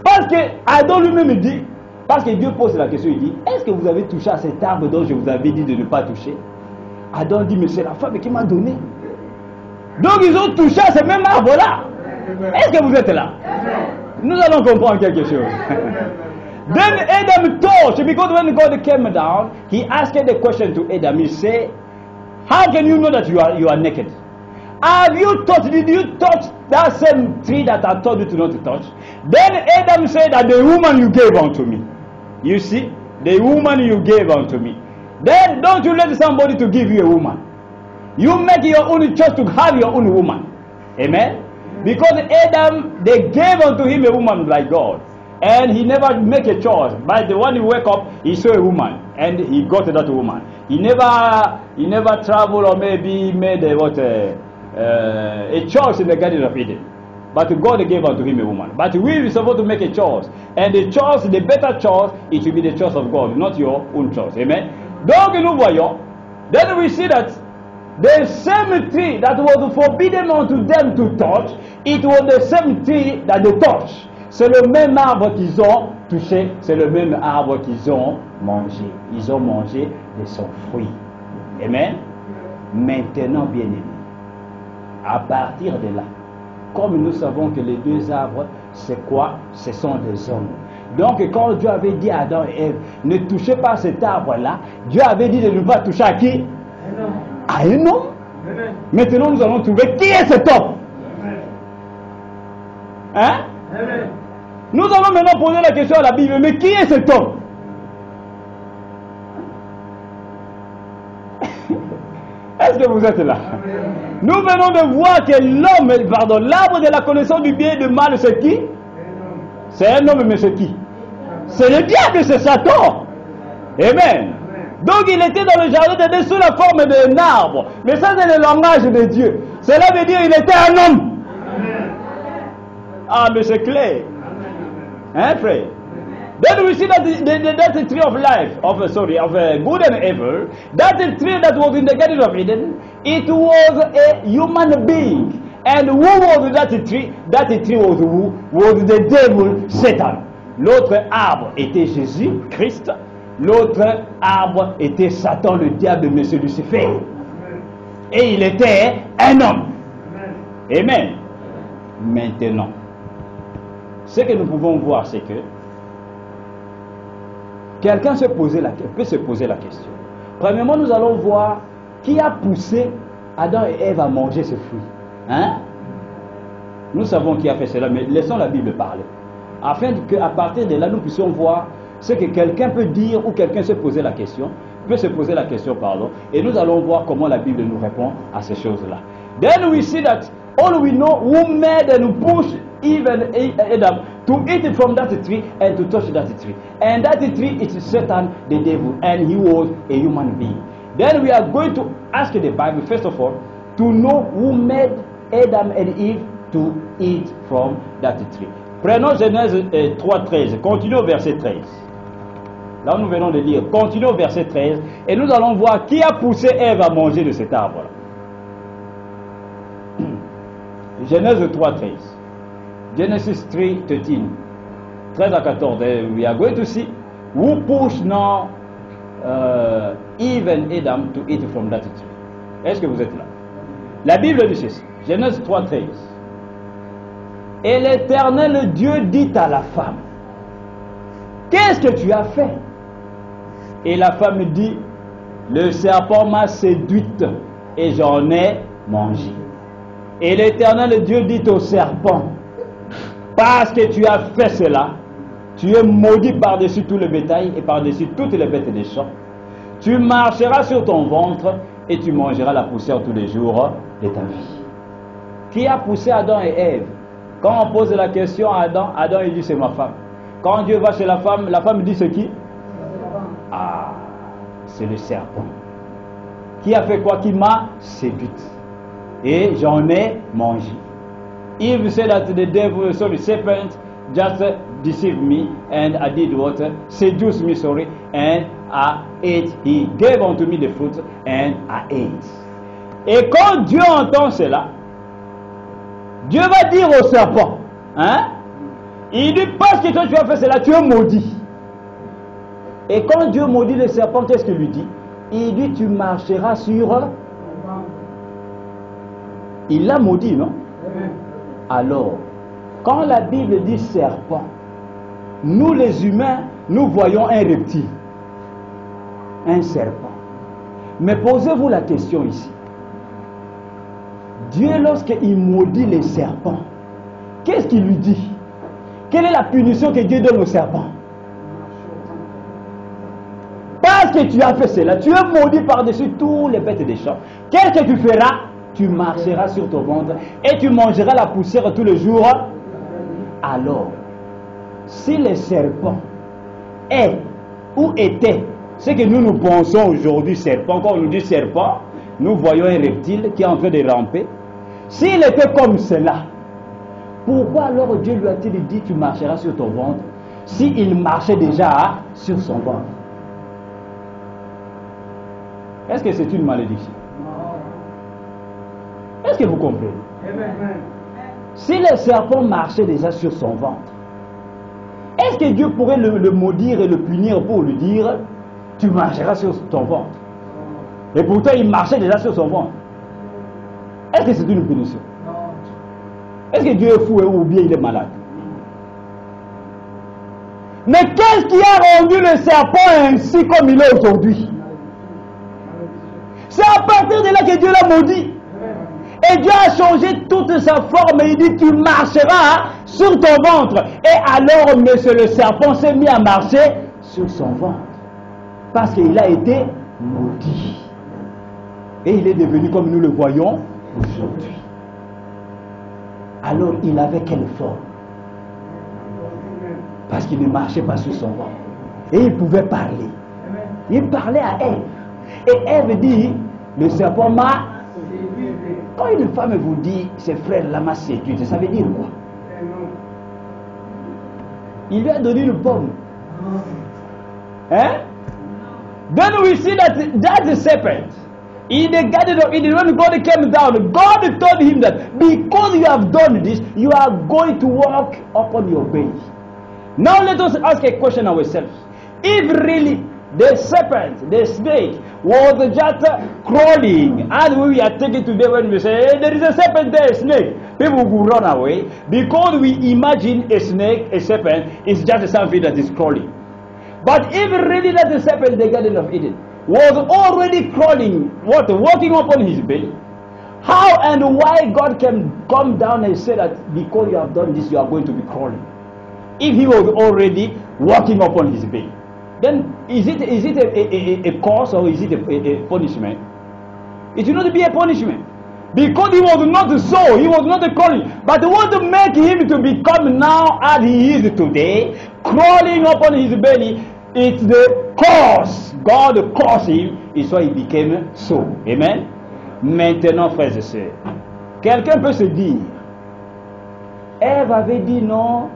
Parce que Adam lui-même dit, parce que Dieu pose la question, il dit, est-ce que vous avez touché à cet arbre dont je vous avais dit de ne pas toucher? Adam dit, mais c'est la femme qui m'a donné. Donc ils ont touché à ce même arbre-là. Est-ce que vous êtes là? Nous allons comprendre quelque chose. Then Adam touched, because when God came down, he asked the question to Adam. He said, how can you know that you are naked? Have you touched, did you touch that same tree that I told you to not touch? Then Adam said that the woman you gave unto me. You see, the woman you gave unto me. Then don't you let somebody to give you a woman. You make your own choice to have your own woman. Amen? Because Adam, they gave unto him a woman like God. And he never make a choice. But when he wake up, he saw a woman. And he got that woman. He never traveled or maybe made a choice in the Garden of Eden. But God gave unto him a woman. But we are supposed to make a choice. And the choice, the better choice, it should be the choice of God, not your own choice. Amen? Donc nous voyons, then we see that the same tree that was forbidden unto them to touch, it was the same tree that they touched. C'est le même arbre qu'ils ont touché, c'est le même arbre qu'ils ont mangé. Ils ont mangé de son fruit. Amen. Maintenant, bien-aimés, à partir de là, comme nous savons que les deux arbres, c'est quoi? Ce sont des hommes. Donc, quand Dieu avait dit à Adam et Ève, ne touchez pas cet arbre-là, Dieu avait dit de ne pas toucher à qui? À un homme. Maintenant, nous allons trouver qui est cet homme. Hein? Nous allons maintenant poser la question à la Bible, mais qui est cet homme? Est-ce que vous êtes là? Nous venons de voir que l'homme, pardon, l'arbre de la connaissance du bien et du mal, c'est qui? C'est un homme, mais c'est qui? C'est le diable, c'est Satan. Amen. Donc il était dans le jardin d'Éden sous la forme d'un arbre. Mais ça, c'est le langage de Dieu. Cela veut dire qu'il était un homme. Ah, mais c'est clair. Hein, frère? Then we see that the tree of life, of good and evil, that the tree that was in the Garden of Eden, it was a human being. And who was that tree? That tree was who? Was the devil, Satan. L'autre arbre était Jésus, Christ. L'autre arbre était Satan, le diable, monsieur Lucifer. Et il était un homme. Amen. Maintenant, ce que nous pouvons voir, c'est que quelqu'un peut se poser la question. Premièrement, nous allons voir qui a poussé Adam et Ève à manger ce fruit. Hein? Nous savons qui a fait cela, mais laissons la Bible parler. Afin qu'à partir de là, nous puissions voir ce que quelqu'un peut dire ou quelqu'un se poser la question, et nous allons voir comment la Bible nous répond à ces choses-là. Then we see that all we know who made and pushed even Adam to eat from that tree and to touch that tree. And that tree is Satan, the devil, and he was a human being. Then we are going to ask the Bible, first of all, to know who made Adam and Eve to eat from that tree. Prenons Genèse 3:13, continuons au verset 13. Là nous venons de lire, continuons au verset 13, et nous allons voir qui a poussé Ève à manger de cet arbre-là. Genèse 3:13. Genesis 3:13. 13 à 14. We are going to see who pushed now Eve and Adam to eat from that tree. Est-ce que vous êtes là? La Bible dit ceci. Genèse 3:13. Et l'Éternel Dieu dit à la femme, qu'est-ce que tu as fait? Et la femme dit, le serpent m'a séduite et j'en ai mangé. Et l'Éternel Dieu dit au serpent, parce que tu as fait cela, tu es maudit par-dessus tout le bétail et par-dessus toutes les bêtes des champs. Tu marcheras sur ton ventre et tu mangeras la poussière tous les jours de ta vie. Qui a poussé Adam et Ève? Quand on pose la question à Adam, Adam il dit c'est ma femme. Quand Dieu va chez la femme dit c'est qui? Ah, c'est le serpent. Qui a fait quoi? Qui m'a séduite. Et j'en ai mangé. Eve said that the serpent just deceived me and I did what? Seduced me, and I ate. He gave unto me the fruit and I ate. Et quand Dieu entend cela, Dieu va dire au serpent, hein? Il dit, parce que toi tu as fait cela, tu es maudit. Et quand Dieu maudit le serpent, qu'est-ce qu'il lui dit? Il dit, tu marcheras sur... Il l'a maudit, non? Alors, quand la Bible dit serpent, nous les humains, nous voyons un reptile, un serpent. Mais posez-vous la question ici. Dieu, lorsqu'il maudit les serpents, qu'est-ce qu'il lui dit? Quelle est la punition que Dieu donne au serpent? Parce que tu as fait cela, tu es maudit par-dessus tous les bêtes des champs. Qu'est-ce que tu feras? Tu marcheras sur ton ventre et tu mangeras la poussière tous les jours. Alors, si le serpent est ou était ce que nous pensons aujourd'hui serpent, quand on nous dit serpent, nous voyons un reptile qui est en train de ramper. S'il était comme cela, pourquoi alors Dieu lui a-t-il dit tu marcheras sur ton ventre s'il marchait déjà sur son ventre? Est-ce que c'est une malédiction? Est-ce que vous comprenez? Si le serpent marchait déjà sur son ventre, est-ce que Dieu pourrait le maudire et le punir pour lui dire tu marcheras sur ton ventre? Et pourtant, il marchait déjà sur son ventre. Est-ce que c'est une punition? Est-ce que Dieu est fou ou bien il est malade? Mais qu'est-ce qui a rendu le serpent ainsi comme il est aujourd'hui? C'est à partir de là que Dieu l'a maudit. Et Dieu a changé toute sa forme et il dit tu marcheras sur ton ventre. Et alors monsieur le serpent s'est mis à marcher sur son ventre. Parce qu'il a été maudit. Et il est devenu comme nous le voyons aujourd'hui. Alors il avait quelle forme? Parce qu'il ne marchait pas sur son ventre. Et il pouvait parler. Il parlait à Ève. Et Ève dit, le serpent m'a... Quand une femme vous dit, ses frères là m'a séduite, ça veut dire quoi? Il lui a donné une pomme. Hein? Then we see that the serpent, in the garden of Eden, when God came down, God told him that because you have done this, you are going to walk upon your belly. Now let us ask a question ourselves. If really the serpent, the snake, was just crawling, and we are taking today when we say, hey, there is a serpent there, a snake, people will run away because we imagine a snake, a serpent, is just something that is crawling. But if really that the serpent in the Garden of Eden was already crawling, walking upon his belly, how and why God can come down and say that because you have done this, you are going to be crawling? If he was already walking upon his belly, then is it a cause or is it a punishment? It should not be a punishment. Because he was not so, he was not a calling. But they want to make him to become now as he is today, crawling upon his belly. It's the cause. God caused him, it's why he became so. Amen. Maintenant, frères et sœurs, quelqu'un peut se dire, Ève avait dit non,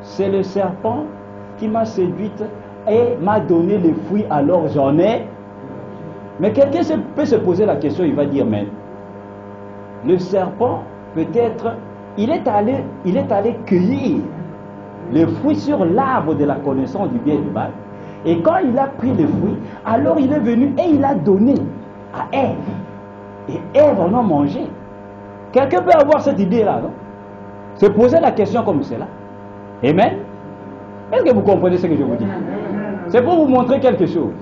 c'est le serpent qui m'a séduite et m'a donné les fruits, alors j'en ai. Mais quelqu'un peut se poser la question, il va dire, mais le serpent, peut-être, il est allé cueillir les fruits sur l'arbre de la connaissance du bien et du mal. Et quand il a pris les fruits, alors il est venu et il a donné à Ève. Et Ève en a mangé. Quelqu'un peut avoir cette idée-là, non? Se poser la question comme cela. Amen. Est-ce que vous comprenez ce que je vous dis? C'est pour vous montrer quelque chose.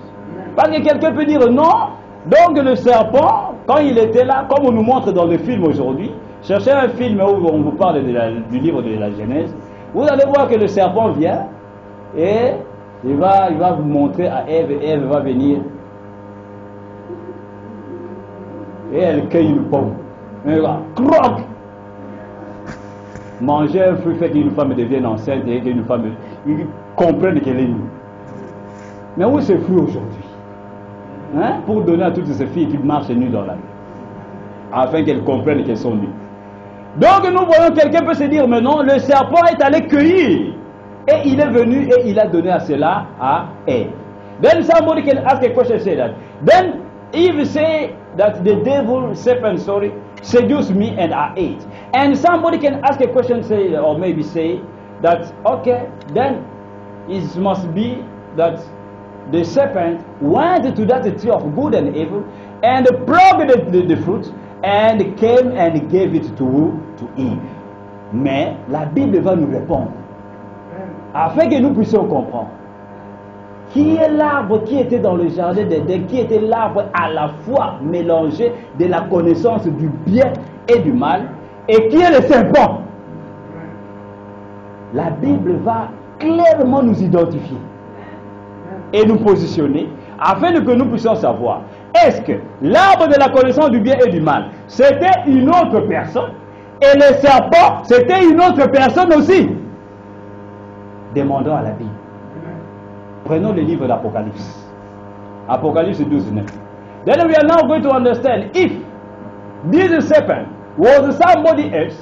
Parce que quelqu'un peut dire non. Donc le serpent, quand il était là, comme on nous montre dans le film aujourd'hui, cherchez un film où on vous parle du livre de la Genèse, vous allez voir que le serpent vient et il va vous montrer à Ève, et Ève va venir et elle cueille une pomme. Elle va croque, manger un fruit fait qu'une femme devienne enceinte et qu'une femme comprenne qu'elle est nue. Mais où est ce fruit aujourd'hui? Hein? Pour donner à toutes ces filles qui marchent nues dans la nuit, afin qu'elles comprennent qu'elles sont nues. Donc nous voyons, quelqu'un peut se dire, mais non, le serpent est allé cueillir. Et il est venu et il a donné à cela à Ève. Then somebody can ask a question, say that. Then Eve say that the devil, serpent, seduced me and I ate. And somebody can ask a question, say, or maybe say that, okay, then it must be that the serpent went to that tree of good and evil and plucked the fruit and came and gave it to Eve. Mais la Bible va nous répondre, afin que nous puissions comprendre qui est l'arbre qui était dans le jardin d'Éden, qui était l'arbre à la fois mélangé de la connaissance du bien et du mal, et qui est le serpent. La Bible va clairement nous identifier et nous positionner afin que nous puissions savoir, est-ce que l'arbre de la connaissance du bien et du mal, c'était une autre personne, et le serpent, c'était une autre personne aussi? Demandons à la Bible. Prenons le livre d'Apocalypse. Apocalypse 12, 9. Then we are now going to understand if this serpent was somebody else,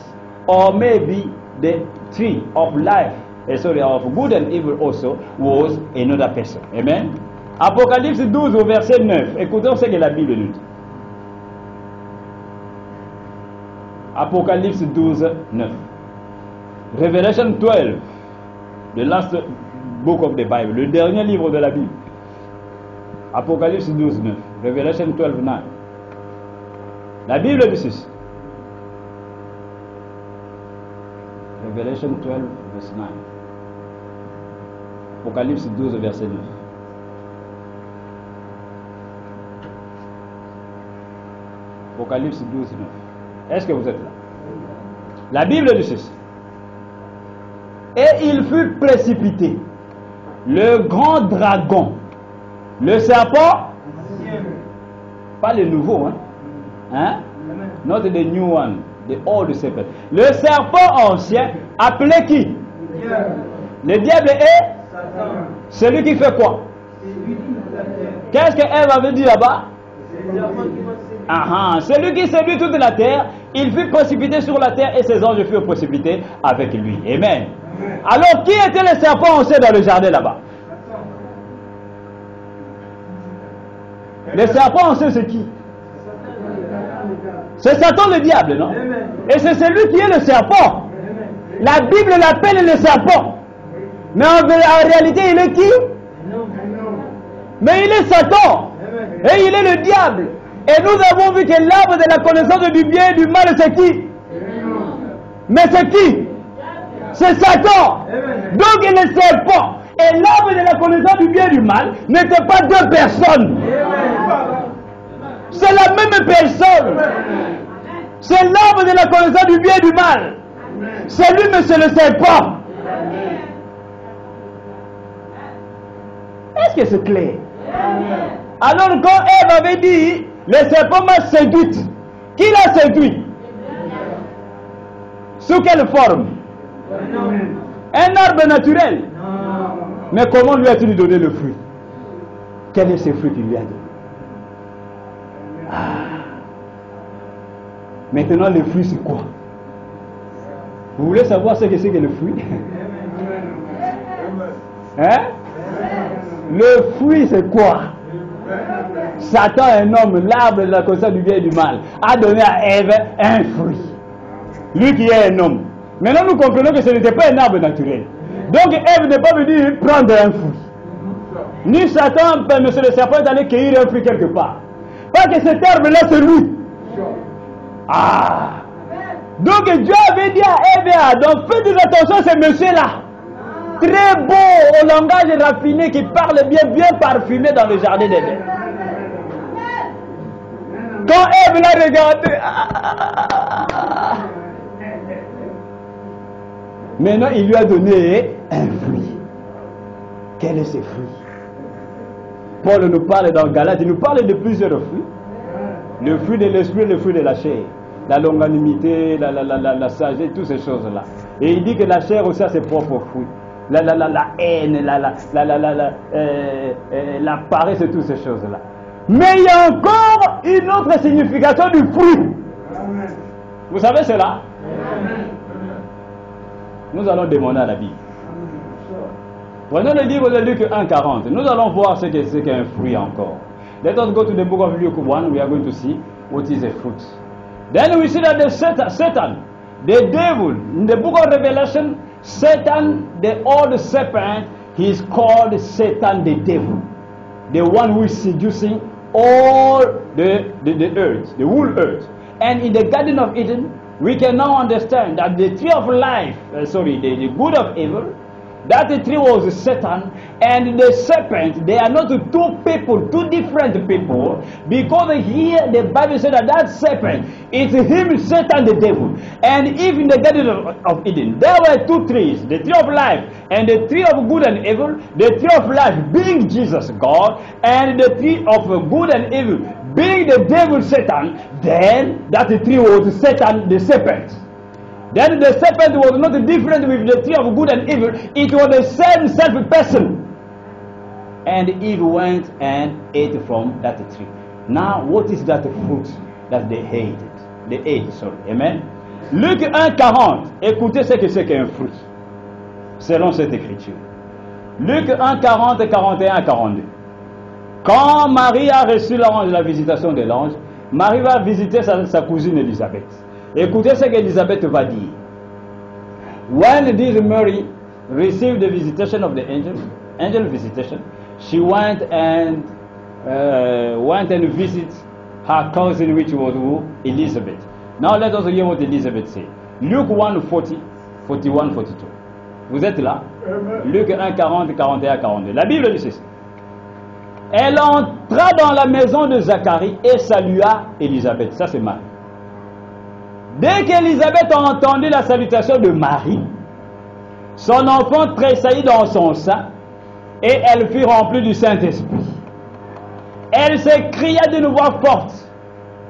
or maybe the tree of life, of good and evil also, was another person. Amen. Apocalypse 12 au verset 9. Écoutons ce que la Bible nous dit. Apocalypse 12, 9. Revelation 12. The last book of the Bible, le dernier livre de la Bible. Apocalypse 12, 9. Revelation 12, 9. La Bible dit ceci. Revelation 12, verse 9. Apocalypse 12, verset 9. Apocalypse 12, 9. Est-ce que vous êtes là? La Bible dit ceci. Et il fut précipité, le grand dragon, le serpent, pas le nouveau, hein? Not the new one, the old serpent. Le serpent ancien, appelé qui? Le diable est celui qui fait quoi? Qu'est-ce que Ève avait dit là-bas? Celui qui séduit toute la terre, il fut précipité sur la terre et ses anges furent précipités avec lui. Amen. Alors, qui était le serpent ancien dans le jardin là-bas? Le serpent ancien, c'est qui? C'est Satan le diable, non? Et c'est celui qui est le serpent. La Bible l'appelle le serpent. Mais en réalité, il est qui? Mais il est Satan. Et il est le diable. Et nous avons vu que l'arbre de la connaissance du bien et du mal, c'est qui? Mais c'est qui? C'est Satan. Donc il est serpent. Et l'arbre de la connaissance du bien et du mal n'était pas deux personnes. C'est la même personne. C'est l'arbre de la connaissance du bien et du mal. C'est lui, mais c'est le serpent. Est-ce que c'est clair? Alors quand Ève avait dit, le serpent m'a séduite, qui l'a séduit? Sous quelle forme? Un arbre naturel. Mais comment lui a-t-il donné le fruit? Quel est ce fruit qu'il lui a donné? Maintenant, le fruit, c'est quoi? Vous voulez savoir ce que c'est que le fruit? Hein? Le fruit, c'est quoi? Satan, un homme, l'arbre de la connaissance du bien et du mal, a donné à Ève un fruit. Lui qui est un homme. Maintenant, nous comprenons que ce n'était pas un arbre naturel. Donc, Ève n'est pas venue prendre un fruit. Ni Satan, monsieur le serpent, est allé cueillir un fruit quelque part. Parce que cet arbre-là, c'est lui. Donc, Dieu avait dit à Ève et à Adam, faites attention à ce monsieur-là. Très beau, au langage raffiné, qui parle bien, bien parfumé dans le jardin d'Éden. Quand Ève l'a regardé, maintenant il lui a donné un fruit. Quel est ce fruit? Paul nous parle dans Galates, il nous parle de plusieurs fruits. Le fruit de l'esprit, le fruit de la chair. La longanimité, la sagesse, toutes ces choses-là. Et il dit que la chair aussi a ses propres fruits. La haine, la paresse et toutes ces choses-là. Mais il y a encore une autre signification du fruit. Vous savez cela? Nous allons demander à la Bible. Prenons le livre de Luc 1:40. Nous allons voir ce que c'est qu'un fruit encore. Let us go to the book of Luke 1. We are going to see what is a fruit. Then we see that the Satan, the devil, in the book of Revelation, Satan, the old serpent, he is called Satan the devil. The one who is seducing all the earth, the whole earth. And in the Garden of Eden, we can now understand that the tree of life, the good of evil, that the tree was Satan, and the serpent, they are not two people, two different people, because here the Bible said that serpent, it's him, Satan the devil. And if in the Garden of Eden, there were two trees, the tree of life and the tree of good and evil, the tree of life being Jesus, God, and the tree of good and evil being the devil, Satan, then that tree was Satan the serpent. Then the serpent was not different with the tree of good and evil. It was the same self-person. And Eve went and ate from that tree. Now, what is that fruit that they hated? They ate, sorry. Amen. Luc 1:40. Écoutez ce que c'est qu'un fruit, selon cette écriture. Luc 1:40, 41 à 42. Quand Marie a reçu l'ange, la visitation de l'ange, Marie va visiter sa cousine Élisabeth. Écoutez ce qu'Élisabeth va dire. When did Mary receive the visitation of the angel visitation, she went and went and visited her cousin, which was who? Elizabeth. Now let us hear what Elizabeth said. Luke 1, 40, 41, 42. Vous êtes là? Luc 1, 40, 41, 42. La Bible dit ceci. Elle entra dans la maison de Zacharie et salua Élisabeth. Ça c'est Marie. Dès qu'Élisabeth a entendu la salutation de Marie, son enfant tressaillit dans son sein et elle fut remplie du Saint-Esprit. Elle s'écria d'une voix forte,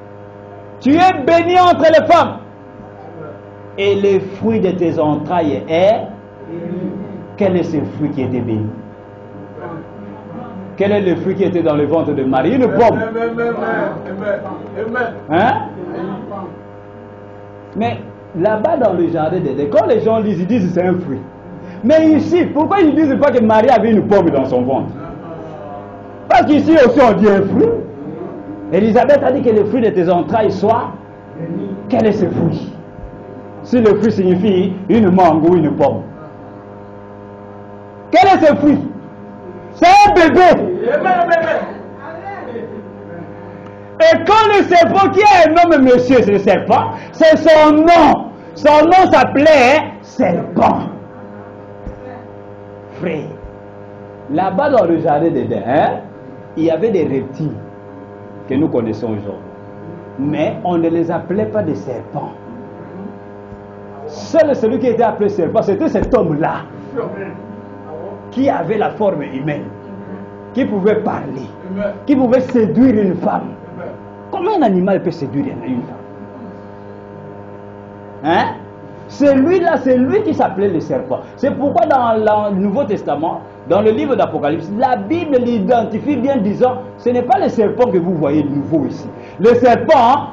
« Tu es bénie entre les femmes, et le fruit de tes entrailles est... » Quel est ce fruit qui était béni? Quel est le fruit qui était dans le ventre de Marie? Une pomme. Hein? Mais là-bas dans le jardin d'Éden, quand les gens lisent, ils disent que c'est un fruit. Mais ici, pourquoi ils ne disent pas que Marie avait une pomme dans son ventre? Parce qu'ici aussi on dit un fruit. Élisabeth a dit que le fruit de tes entrailles soit... Quel est ce fruit? Si le fruit signifie une mangue ou une pomme. Quel est ce fruit? C'est un bébé. Et quand le serpent, qui est un homme, monsieur, c'est le serpent, c'est son nom. Son nom s'appelait serpent. Frère, là-bas dans le jardin d'Éden, il y avait des reptiles que nous connaissons aujourd'hui. Mais on ne les appelait pas des serpents. Seul celui qui était appelé serpent, c'était cet homme-là, qui avait la forme humaine, qui pouvait parler, qui pouvait séduire une femme. Comment un animal peut séduire une femme? Hein? Celui-là, c'est lui qui s'appelait le serpent. C'est pourquoi dans le Nouveau Testament, dans le livre d'Apocalypse, la Bible l'identifie bien disant, ce n'est pas le serpent que vous voyez nouveau ici. Le serpent,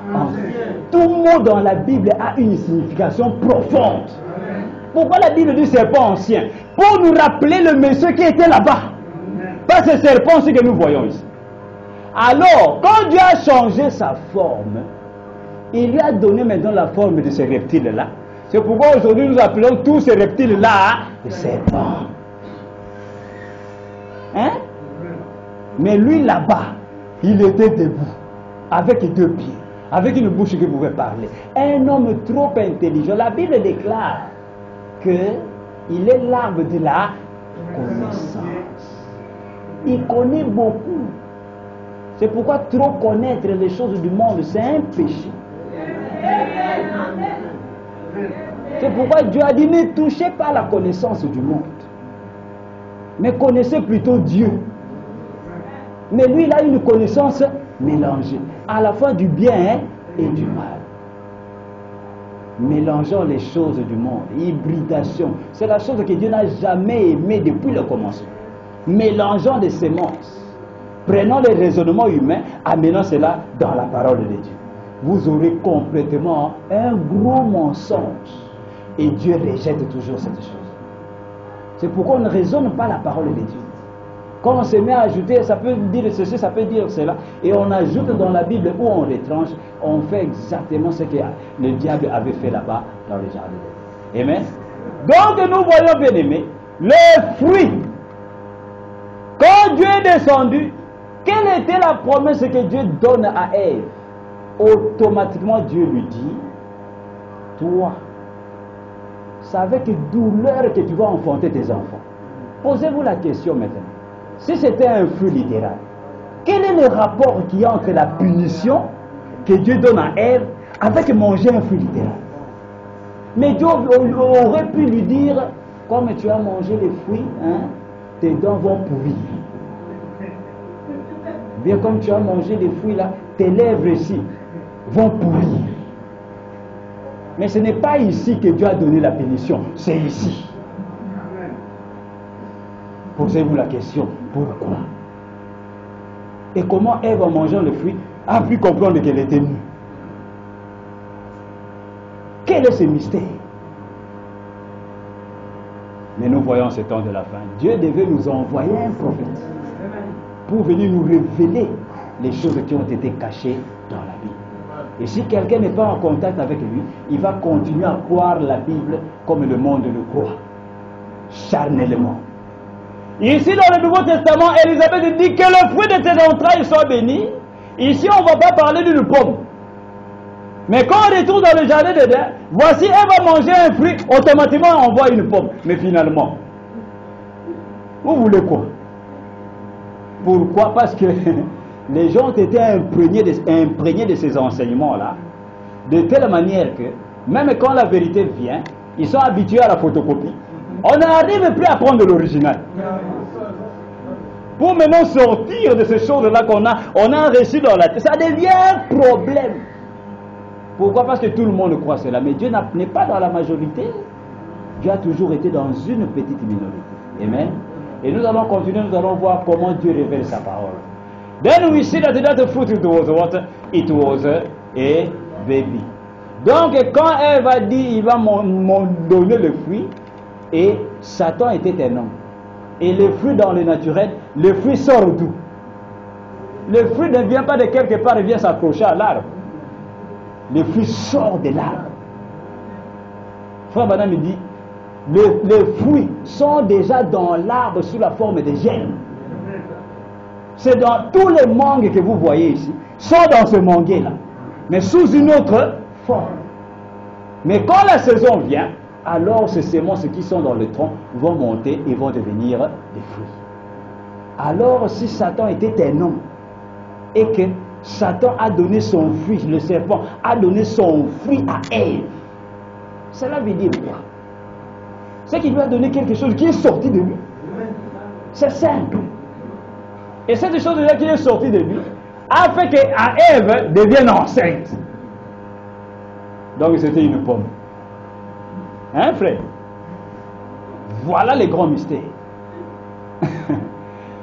tout mot dans la Bible a une signification profonde. Pourquoi la Bible dit serpent ancien? Pour nous rappeler le monsieur qui était là-bas. Pas ce serpent, ce que nous voyons ici. Alors, quand Dieu a changé sa forme, il lui a donné maintenant la forme de ces reptiles-là. C'est pourquoi aujourd'hui nous appelons tous ces reptiles-là des serpents. Hein? Mais lui là-bas, il était debout, avec deux pieds, avec une bouche qui pouvait parler. Un homme trop intelligent. La Bible déclare qu'il est l'arbre de la connaissance. Il connaît beaucoup. C'est pourquoi trop connaître les choses du monde, c'est un péché. C'est pourquoi Dieu a dit, ne touchez pas la connaissance du monde, mais connaissez plutôt Dieu. Mais lui, il a une connaissance mélangée, à la fois du bien et du mal. Mélangeons les choses du monde, hybridation, c'est la chose que Dieu n'a jamais aimée depuis le commencement. Mélangeons des semences. Prenons les raisonnements humains, amenons cela dans la parole de Dieu. Vous aurez complètement un gros mensonge. Et Dieu rejette toujours cette chose. C'est pourquoi on ne raisonne pas la parole de Dieu. Quand on se met à ajouter, ça peut dire ceci, ça peut dire cela, et on ajoute dans la Bible ou on retranche, on fait exactement ce que le diable avait fait là-bas dans le jardin. Amen. Donc nous voyons, bien aimés, le fruit. Quand Dieu est descendu, quelle était la promesse que Dieu donne à Ève? Automatiquement Dieu lui dit, toi, c'est avec douleur que tu vas enfanter tes enfants. Posez-vous la question maintenant. Si c'était un fruit littéral, quel est le rapport qu'il y a entre la punition que Dieu donne à Ève avec manger un fruit littéral? Mais Dieu aurait pu lui dire, comme tu as mangé les fruits, tes dents vont pourrir. Bien comme tu as mangé les fruits là, tes lèvres ici vont pourrir. Mais ce n'est pas ici que Dieu a donné la punition, c'est ici. Posez-vous la question, pourquoi? Et comment Ève, en mangeant le fruit, a pu comprendre qu'elle était nue? Quel est ce mystère? Mais nous voyons ce temps de la fin. Dieu devait nous envoyer un prophète pour venir nous révéler les choses qui ont été cachées dans la Bible. Et si quelqu'un n'est pas en contact avec lui, il va continuer à croire la Bible comme le monde le croit, charnellement. Ici, dans le Nouveau Testament, Élisabeth dit que le fruit de tes entrailles soit béni. Ici, on ne va pas parler d'une pomme. Mais quand on retourne dans le jardin d'Éden, voici, elle va manger un fruit, automatiquement, on voit une pomme. Mais finalement, vous voulez quoi? Pourquoi? Parce que les gens ont été imprégnés de ces enseignements-là, de telle manière que, même quand la vérité vient, ils sont habitués à la photocopie. On n'arrive plus à prendre l'original. Pour maintenant sortir de ces choses-là qu'on a reçues dans la tête, ça devient un problème. Pourquoi? Parce que tout le monde croit cela. Mais Dieu n'est pas dans la majorité. Dieu a toujours été dans une petite minorité. Amen. Et nous allons continuer, nous allons voir comment Dieu révèle sa parole. Then we see that fruit it was what? It was a baby. Donc quand elle va dire, il va m'en donner le fruit, et Satan était un homme. Et le fruit dans le naturel, le fruit sort d'où? Le fruit ne vient pas de quelque part, il vient s'accrocher à l'arbre. Le fruit sort de l'arbre. Frère Branham me dit, les fruits sont déjà dans l'arbre sous la forme de germes. C'est dans tous les mangues que vous voyez ici, sont dans ce manguier-là, mais sous une autre forme. Mais quand la saison vient, alors ces semences qui sont dans le tronc vont monter et vont devenir des fruits. Alors si Satan était un homme, et que Satan a donné son fruit, le serpent a donné son fruit à Ève, cela veut dire quoi? C'est qu'il lui a donné quelque chose qui est sorti de lui. C'est simple. Et cette chose-là qui est sortie de lui a fait qu'à Ève devienne enceinte. Donc c'était une pomme. Hein, frère? Voilà les grands mystères.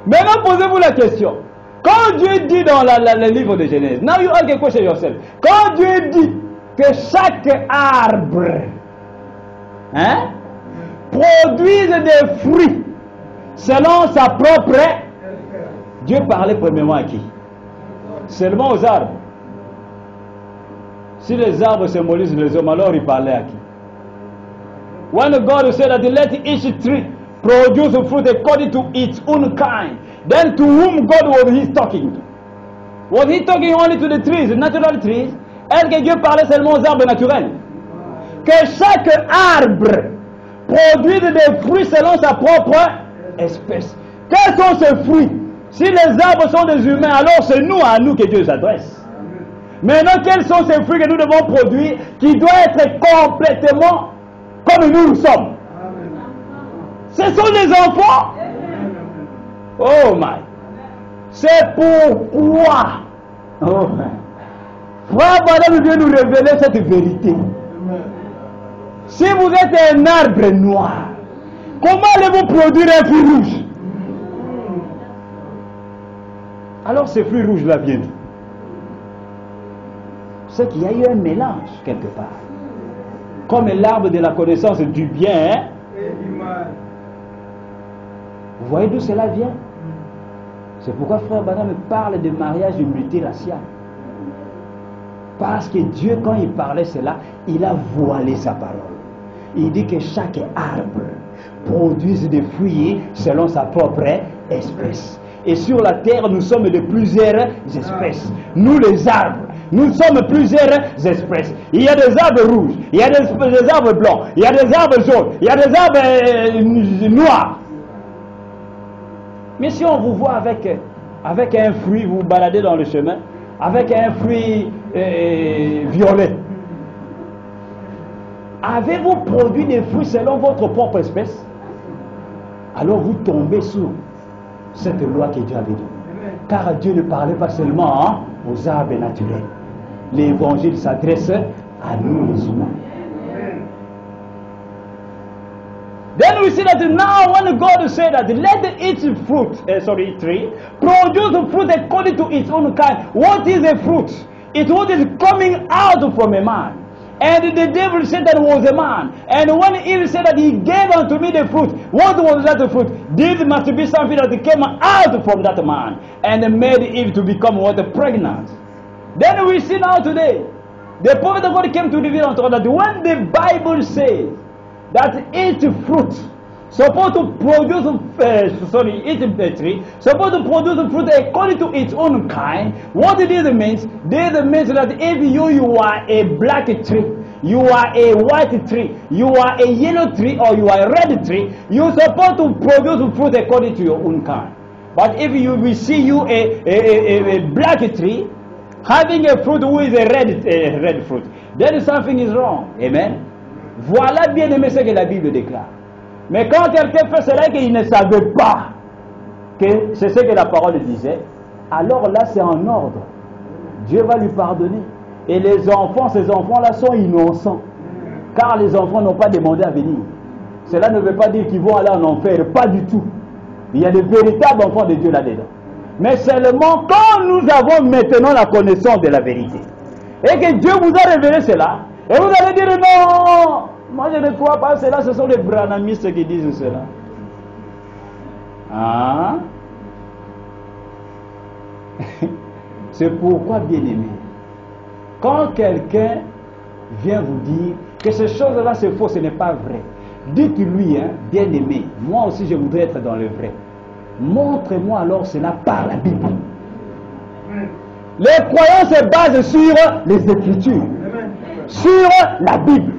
Maintenant, posez-vous la question. Quand Dieu dit dans le livre de Genèse, now you ask a question yourself. Quand Dieu dit que chaque arbre produise des fruits selon sa propre... Dieu parlait premièrement à qui? Seulement aux arbres. Si les arbres symbolisent les hommes, alors il parlait à qui? When God said that let each tree produce fruit according to its own kind, then to whom God was he talking to? Was he talking only to the trees, the natural trees? Est-ce que Dieu parlait seulement aux arbres naturels? Que chaque arbre produise des fruits selon sa propre espèce. Quels sont ces fruits? Si les arbres sont des humains, alors c'est nous à nous que Dieu s'adresse. Maintenant, quels sont ces fruits que nous devons produire qui doivent être complètement comme nous sommes? Ce sont des enfants. Oh my. C'est pourquoi. Oh my. Frère Branham vient nous révéler cette vérité. Si vous êtes un arbre noir, comment allez-vous produire un fruit rouge? Alors ces fruits rouges-là viennent. C'est qu'il y a eu un mélange quelque part. Comme l'arbre de la connaissance du bien. Vous voyez d'où cela vient? C'est pourquoi frère Branham parle de mariage multiracial. Parce que Dieu, quand il parlait cela, il a voilé sa parole. Il dit que chaque arbre produise des fruits selon sa propre espèce. Et sur la terre, nous sommes de plusieurs espèces. Nous les arbres, nous sommes plusieurs espèces. Il y a des arbres rouges, il y a des arbres blancs, il y a des arbres jaunes, il y a des arbres noirs. Mais si on vous voit avec un fruit, vous vous baladez dans le chemin, avec un fruit violet, avez-vous produit des fruits selon votre propre espèce? Alors vous tombez sous cette loi que Dieu avait donnée. Car Dieu ne parlait pas seulement aux arbres naturels. L'évangile s'adresse à nous les humains. Then we see that now when God said that let each tree produce fruit according to its own kind. What is a fruit? It's what is coming out from a man. And the devil said that was a man. And when Eve said that he gave unto me the fruit, what was that fruit? This must be something that came out from that man and made Eve to become what? Pregnant. Then we see now today, the prophet of God came to reveal unto us that when the Bible says that each fruit supposed to produce, eat a tree, supposed to produce fruit according to its own kind. What this means? This means that if you are a black tree, you are a white tree, you are a yellow tree, or you are a red tree, you're supposed to produce fruit according to your own kind. But if we see you a black tree, having a fruit who is a red fruit, then something is wrong. Amen. Voilà bien aimé ce que la Bible déclare. Mais quand quelqu'un fait cela et qu'il ne savait pas que c'est ce que la parole disait, alors là c'est en ordre. Dieu va lui pardonner. Et les enfants, ces enfants-là sont innocents. Car les enfants n'ont pas demandé à venir. Cela ne veut pas dire qu'ils vont aller en enfer, pas du tout. Il y a de véritables enfants de Dieu là-dedans. Mais seulement quand nous avons maintenant la connaissance de la vérité, et que Dieu vous a révélé cela, et vous allez dire non, moi je ne crois pas cela, ce sont les branhamistes qui disent cela. Ah. C'est pourquoi, bien-aimé, quand quelqu'un vient vous dire que ces choses-là c'est faux, ce n'est pas vrai, dites-lui, hein, bien-aimé, moi aussi je voudrais être dans le vrai. Montre-moi alors cela par la Bible. Les croyants se basent sur les Écritures, sur la Bible.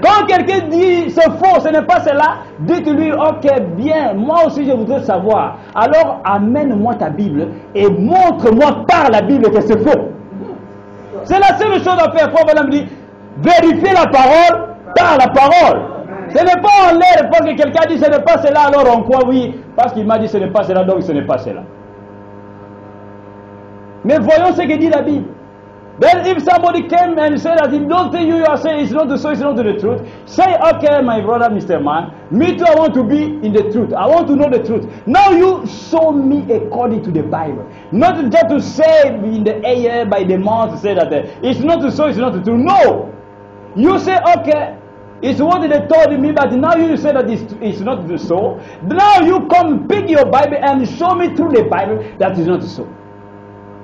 Quand quelqu'un dit c'est faux, ce n'est pas cela, dites-lui, ok, bien, moi aussi je voudrais savoir. Alors amène-moi ta Bible et montre-moi par la Bible que c'est faux. C'est la seule chose à faire. Frère Branham dit, vérifiez la parole par la parole. Ce n'est pas en l'air parce que quelqu'un dit ce n'est pas cela, alors on croit oui, parce qu'il m'a dit ce n'est pas cela, donc ce n'est pas cela. Mais voyons ce que dit la Bible. Then if somebody came and said that if don't think you are saying it's not so, it's not the truth, say, okay, my brother, Mr. Man, me too, I want to be in the truth. I want to know the truth. Now you show me according to the Bible. Not just to say in the air by the mouth to say that it's not so, it's not the truth. No. You say, okay, it's what they told me, but now you say that it's not so. Now you come pick your Bible and show me through the Bible that it's not so.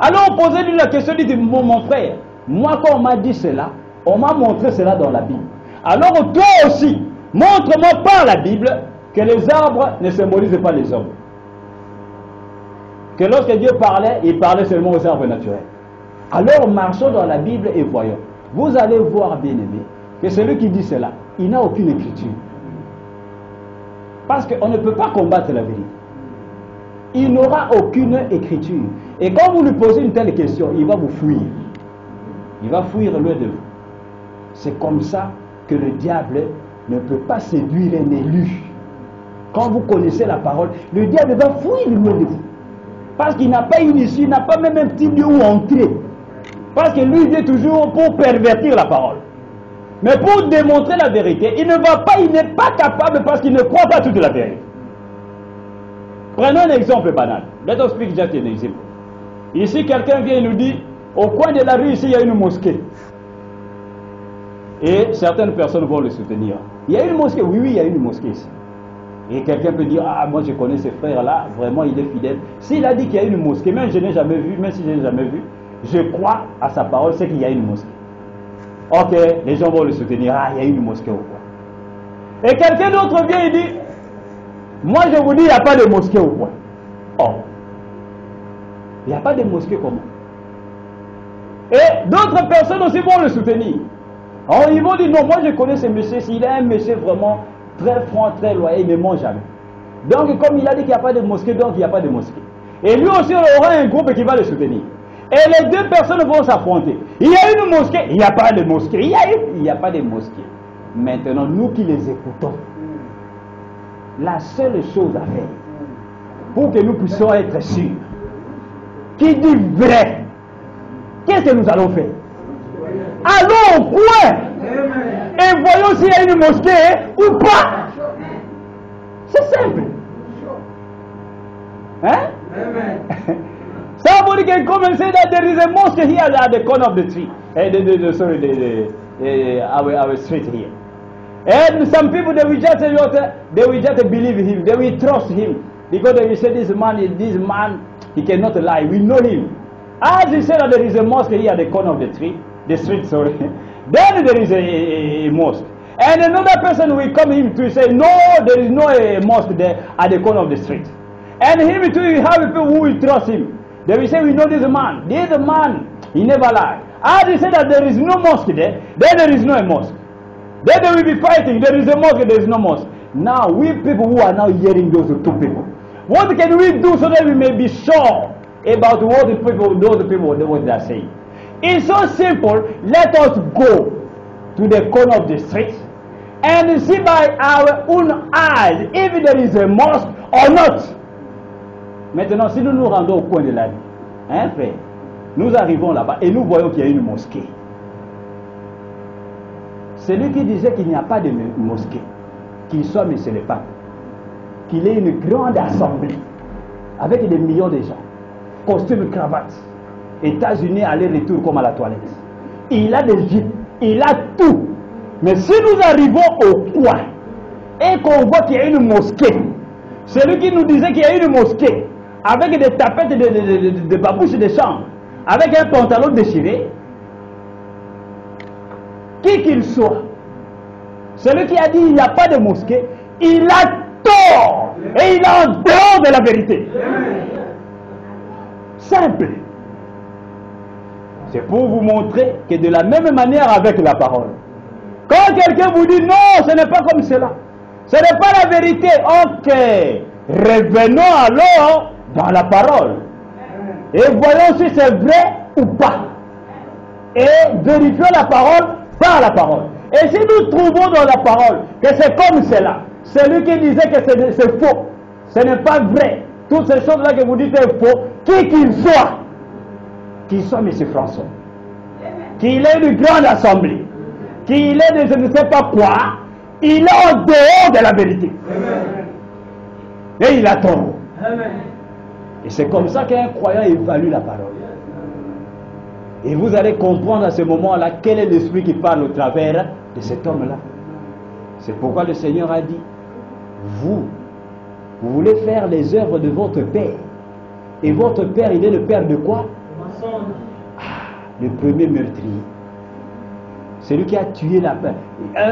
Alors posez-lui la question, dites, mon frère, moi quand on m'a dit cela, on m'a montré cela dans la Bible. Alors toi aussi, montre-moi par la Bible que les arbres ne symbolisent pas les hommes. Que lorsque Dieu parlait, il parlait seulement aux arbres naturels. Alors marchons dans la Bible et voyons. Vous allez voir, bien-aimé, que celui qui dit cela, il n'a aucune écriture. Parce qu'on ne peut pas combattre la vérité. Il n'aura aucune écriture. Et quand vous lui posez une telle question, il va vous fuir. Il va fuir loin de vous. C'est comme ça que le diable ne peut pas séduire un élu. Quand vous connaissez la parole, le diable va fuir loin de vous. Parce qu'il n'a pas une issue, il n'a pas même un petit lieu où entrer. Parce que lui, il est toujours pour pervertir la parole. Mais pour démontrer la vérité, il ne va pas, il n'est pas capable parce qu'il ne croit pas toute la vérité. Prenons un exemple banal. Let us speak just an example. Ici, quelqu'un vient et nous dit, au coin de la rue, ici, il y a une mosquée. Et certaines personnes vont le soutenir. Il y a une mosquée, oui, il y a une mosquée ici. Et quelqu'un peut dire, ah, moi je connais ce frère-là, vraiment il est fidèle. S'il a dit qu'il y a une mosquée, même je n'ai jamais vu, même si je n'ai jamais vu, je crois à sa parole, c'est qu'il y a une mosquée. Ok, les gens vont le soutenir, ah, il y a une mosquée au coin. Et quelqu'un d'autre vient et dit, moi je vous dis, il n'y a pas de mosquée au coin. Oh, il n'y a pas de mosquée comment? Et d'autres personnes aussi vont le soutenir. Alors ils vont dire, non, moi je connais ce monsieur, s'il est un monsieur vraiment très franc, très loyal, il ne ment jamais. Donc comme il a dit qu'il n'y a pas de mosquée, donc il n'y a pas de mosquée. Et lui aussi il aura un groupe qui va le soutenir. Et les deux personnes vont s'affronter. Il y a une mosquée, il n'y a pas de mosquée. Il n'y a pas de mosquée. Maintenant, nous qui les écoutons, la seule chose à faire, pour que nous puissions être sûrs, qui dit vrai, qu'est-ce que nous allons faire? Allons au coin et voyons s'il y a une mosquée ou pas. C'est simple. Hein? Somebody can come and say that there is a mosque here at the corner of the tree. Our street here. And some people they will just believe him. They will trust him because they will say this man, he cannot lie. We know him. As he said that there is a mosque here at the corner of the street, sorry. Then there is a mosque. And another person will come him to say, no, there is no mosque there at the corner of the street. And him too, you have people who will trust him. They will say, we know this man. This man, he never lied. As they say that there is no mosque there, then there is no mosque. Then they will be fighting. There is a mosque, there is no mosque. Now, we people who are now hearing those two people, what can we do so that we may be sure about what the people, what they are saying? It's so simple. Let us go to the corner of the street and see by our own eyes if there is a mosque or not. Maintenant, si nous nous rendons au coin de la vie, hein, frère, nous arrivons là-bas et nous voyons qu'il y a une mosquée. Celui qui disait qu'il n'y a pas de mosquée, qu'il soit monsieur le pape, qu'il ait une grande assemblée avec des millions de gens, costume, cravate, États-Unis aller-retour comme à la toilette. Il a des jeeps, il a tout. Mais si nous arrivons au coin et qu'on voit qu'il y a une mosquée, celui qui nous disait qu'il y a une mosquée avec des tapettes de babouches de chambre, avec un pantalon déchiré, qui qu'il soit, celui qui a dit il n'y a pas de mosquée, il a tort et il est en dehors de la vérité. Simple. C'est pour vous montrer que de la même manière avec la parole. Quand quelqu'un vous dit non, ce n'est pas comme cela, ce n'est pas la vérité, ok, revenons alors dans la parole et voyons si c'est vrai ou pas. Et vérifions la parole par la parole. Et si nous trouvons dans la parole que c'est comme cela, celui qui disait que c'est faux, ce n'est pas vrai, toutes ces choses-là que vous dites c'est faux, qui qu'il soit M. François, qu'il ait une grande assemblée, qu'il ait de je ne sais pas quoi, il est en dehors de la vérité. Et il a tort. Et c'est comme ça qu'un croyant évalue la parole. Et vous allez comprendre à ce moment-là quel est l'esprit qui parle au travers de cet homme-là. C'est pourquoi le Seigneur a dit, vous voulez faire les œuvres de votre Père. Et votre Père, il est le Père de quoi? Le premier meurtrier. Celui qui a tué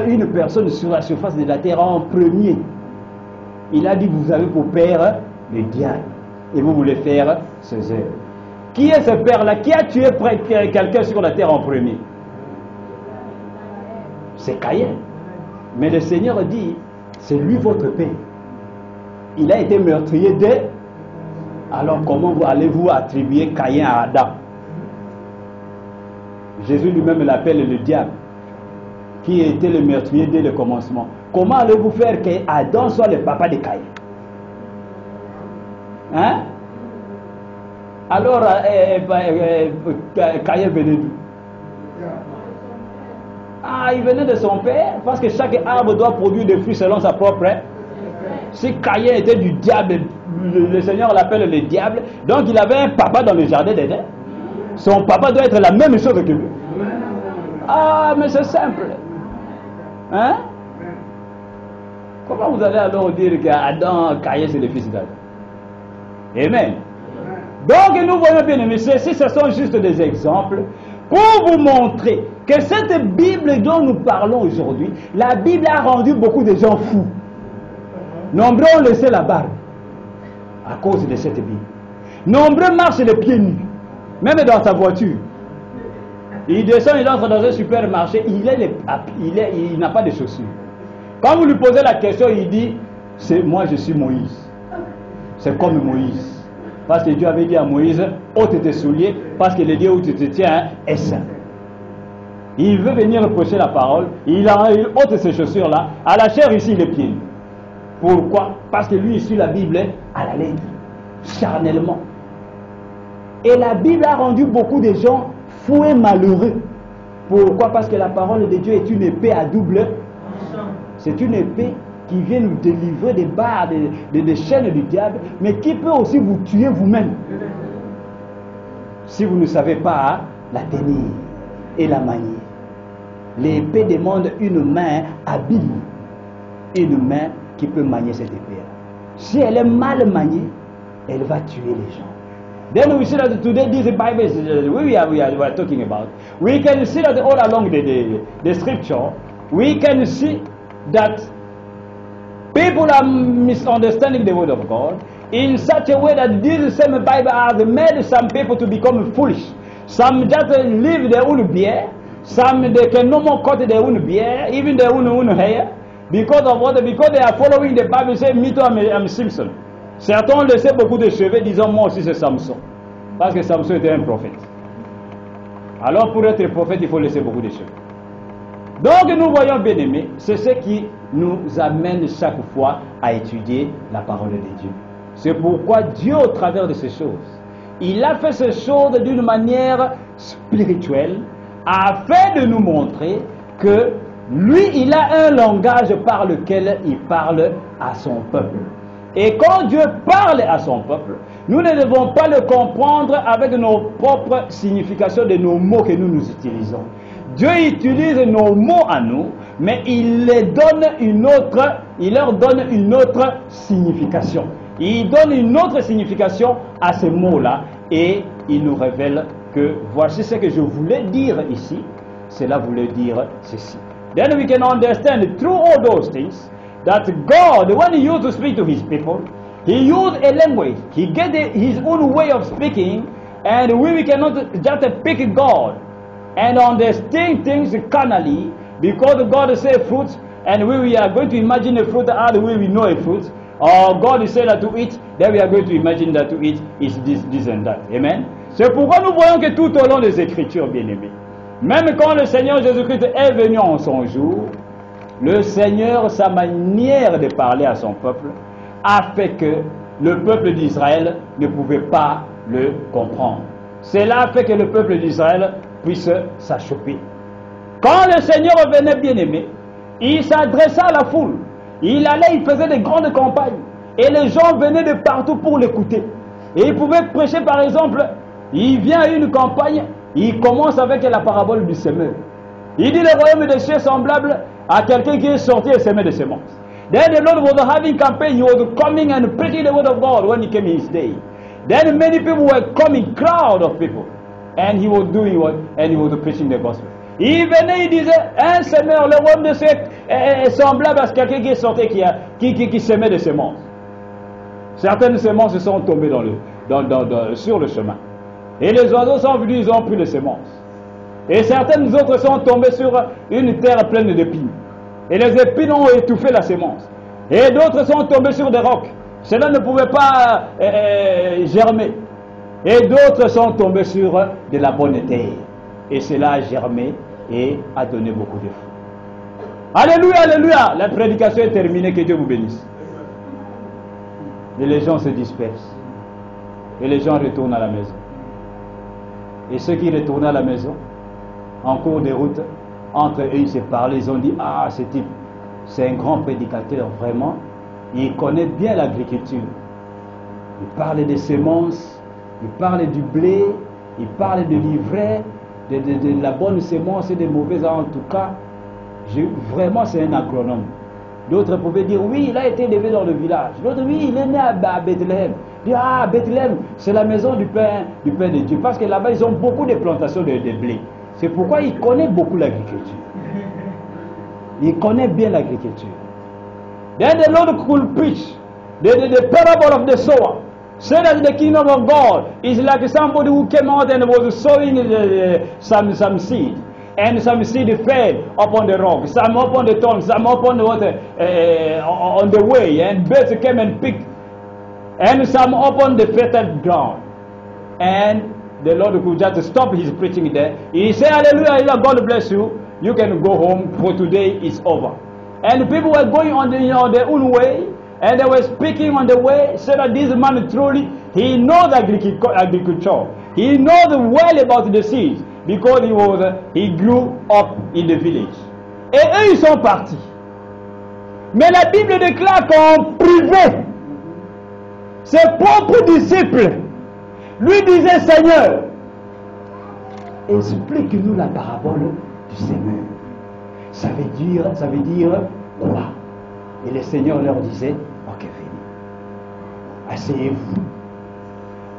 une personne sur la surface de la terre en premier. Il a dit, vous avez pour père le diable. Et vous voulez faire ces œuvres. Qui est ce père-là? Qui a tué quelqu'un sur la terre en premier? C'est Caïn. Mais le Seigneur dit, c'est lui votre père. Il a été meurtrier dès... Alors comment allez-vous attribuer Caïn à Adam? Jésus lui-même l'appelle le diable, qui était le meurtrier dès le commencement. Comment allez-vous faire que Adam soit le papa de Caïn? Hein? Alors, Caïn venait d'où? Ah, il venait de son père, parce que chaque arbre doit produire des fruits selon sa propre. Si Caïn était du diable, le Seigneur l'appelle le diable, donc il avait un papa dans le jardin d'Éden. Son papa doit être la même chose que lui. Ah, mais c'est simple. Hein? Comment vous allez alors dire qu'Adam, Caïn, c'est le fils d'Adam? Amen. Donc nous voyons bien aimés, ceci ce sont juste des exemples pour vous montrer que cette Bible dont nous parlons aujourd'hui, la Bible a rendu beaucoup de gens fous. Nombreux ont laissé la barbe à cause de cette Bible. Nombreux marchent les pieds nus, même dans sa voiture. Il descend, il entre dans un supermarché, il n'a pas de chaussures. Quand vous lui posez la question, il dit, moi je suis Moïse. C'est comme Moïse. Parce que Dieu avait dit à Moïse, ôte tes souliers, parce que le Dieu où tu te tiens est saint. Il veut venir prêcher la parole, il ôte ses chaussures-là, à la chair ici les pieds. Pourquoi? Parce que lui il suit la Bible à la lettre, charnellement. Et la Bible a rendu beaucoup de gens fous et malheureux. Pourquoi? Parce que la parole de Dieu est une épée à double. C'est une épée qui vient nous délivrer des barres, des chaînes du diable, mais qui peut aussi vous tuer vous-même. Si vous ne savez pas la tenir et la manier. L'épée demande une main habile, une main qui peut manier cette épée. Si elle est mal maniée, elle va tuer les gens. Then we see that today this Bible is we are talking about. We can see that all along the scripture, we can see that people are misunderstanding the word of God in such a way that this same Bible has made some people to become foolish. Some just live their own beer. Some they can no more cut their own beer, even their own hair. Because of what? Because they are following the Bible. Say, me too, I'm Simpson. Certains ont laissé beaucoup de cheveux, disant moi aussi c'est Samson. Parce que Samson était un prophète. Alors pour être prophète, il faut laisser beaucoup de cheveux. Donc nous voyons, bien aimés, c'est ce qui nous amène chaque fois à étudier la parole de Dieu. C'est pourquoi Dieu, au travers de ces choses, il a fait ces choses d'une manière spirituelle, afin de nous montrer que lui, il a un langage par lequel il parle à son peuple. Et quand Dieu parle à son peuple, nous ne devons pas le comprendre avec nos propres significations de nos mots que nous utilisons. Dieu utilise nos mots à nous, mais il leur donne une autre signification. Il donne une autre signification à ces mots-là et il nous révèle que voici ce que je voulais dire ici, cela voulait dire ceci. Then we can understand through all those things that God, when He used to speak to His people, He used a language. He gave His own way of speaking, and we cannot just pick God and understand things carnally, because God said fruits, and we are going to imagine a fruit as we know a fruit, or God said that to eat, then we are going to imagine that to eat is this and that. Amen. C'est pourquoi nous voyons que tout au long des Écritures, bien-aimés, même quand le Seigneur Jésus-Christ est venu en son jour, le Seigneur, sa manière de parler à son peuple, a fait que le peuple d'Israël ne pouvait pas le comprendre. Cela a fait que le peuple d'Israël puisse s'achoper. Quand le Seigneur venait, bien-aimé, il s'adressait à la foule. Il allait, il faisait des grandes campagnes. Et les gens venaient de partout pour l'écouter. Et il pouvait prêcher, par exemple, il vient à une campagne, il commence avec la parabole du semeur. Il dit le royaume des cieux est semblable à quelqu'un qui est sorti et semé des semences. Then the Lord was having campaign, he was coming and preaching the word of God when he came in his day. Then many people were coming, crowd of people. And he was doing what? And he was preaching the gospel. Il venait, il disait, un semeur, le royaume des cieux est semblable à quelqu'un qui est sorti, qui semait des semences. Certaines semences sont tombées sur le chemin. Et les oiseaux sont venus, ils ont pris les semences. Et certaines autres sont tombées sur une terre pleine d'épines. Et les épines ont étouffé la semence. Et d'autres sont tombées sur des rocs. Cela ne pouvait pas germer. Et d'autres sont tombés sur de la bonne terre. Et cela a germé et a donné beaucoup de fruits. Alléluia, alléluia. La prédication est terminée, que Dieu vous bénisse. Et les gens se dispersent. Et les gens retournent à la maison. Et ceux qui retournent à la maison, en cours de route, entre eux, ils se parlent, ils ont dit, ah, ce type, c'est un grand prédicateur, vraiment. Il connaît bien l'agriculture. Il parle des semences, il parle du blé, il parle de l'ivraie, de la bonne semence et des mauvaises, en tout cas. Vraiment, c'est un agronome. D'autres pouvaient dire, oui, il a été élevé dans le village. D'autres, oui, il est né à Bethléem. Dire, ah, Bethléem, c'est la maison du Père de Dieu. Parce que là-bas, ils ont beaucoup de plantations de blé. C'est pourquoi il connaît beaucoup l'agriculture. Il connaît bien l'agriculture. Then the Lord could preach the parable of the sower. So that the kingdom of God is like somebody who came out and was sowing some seed. And some seed fell upon the rock, some upon the thorns, some upon the water, on the way. And birds came and picked. And some upon the fertile ground. And the Lord could just stop his preaching there. He said, hallelujah, God bless you. You can go home, for today is over. And people were going on their own way. And they were speaking on the way, so that this man truly, he knows agriculture. He knows well about the seeds, because he grew up in the village. Et eux, ils sont partis. Mais la Bible déclare qu'en privé, ses propres disciples lui disaient, Seigneur, explique-nous la parabole du semeur. Ça veut dire quoi? Et le Seigneur leur disait, ok, venez, asseyez-vous.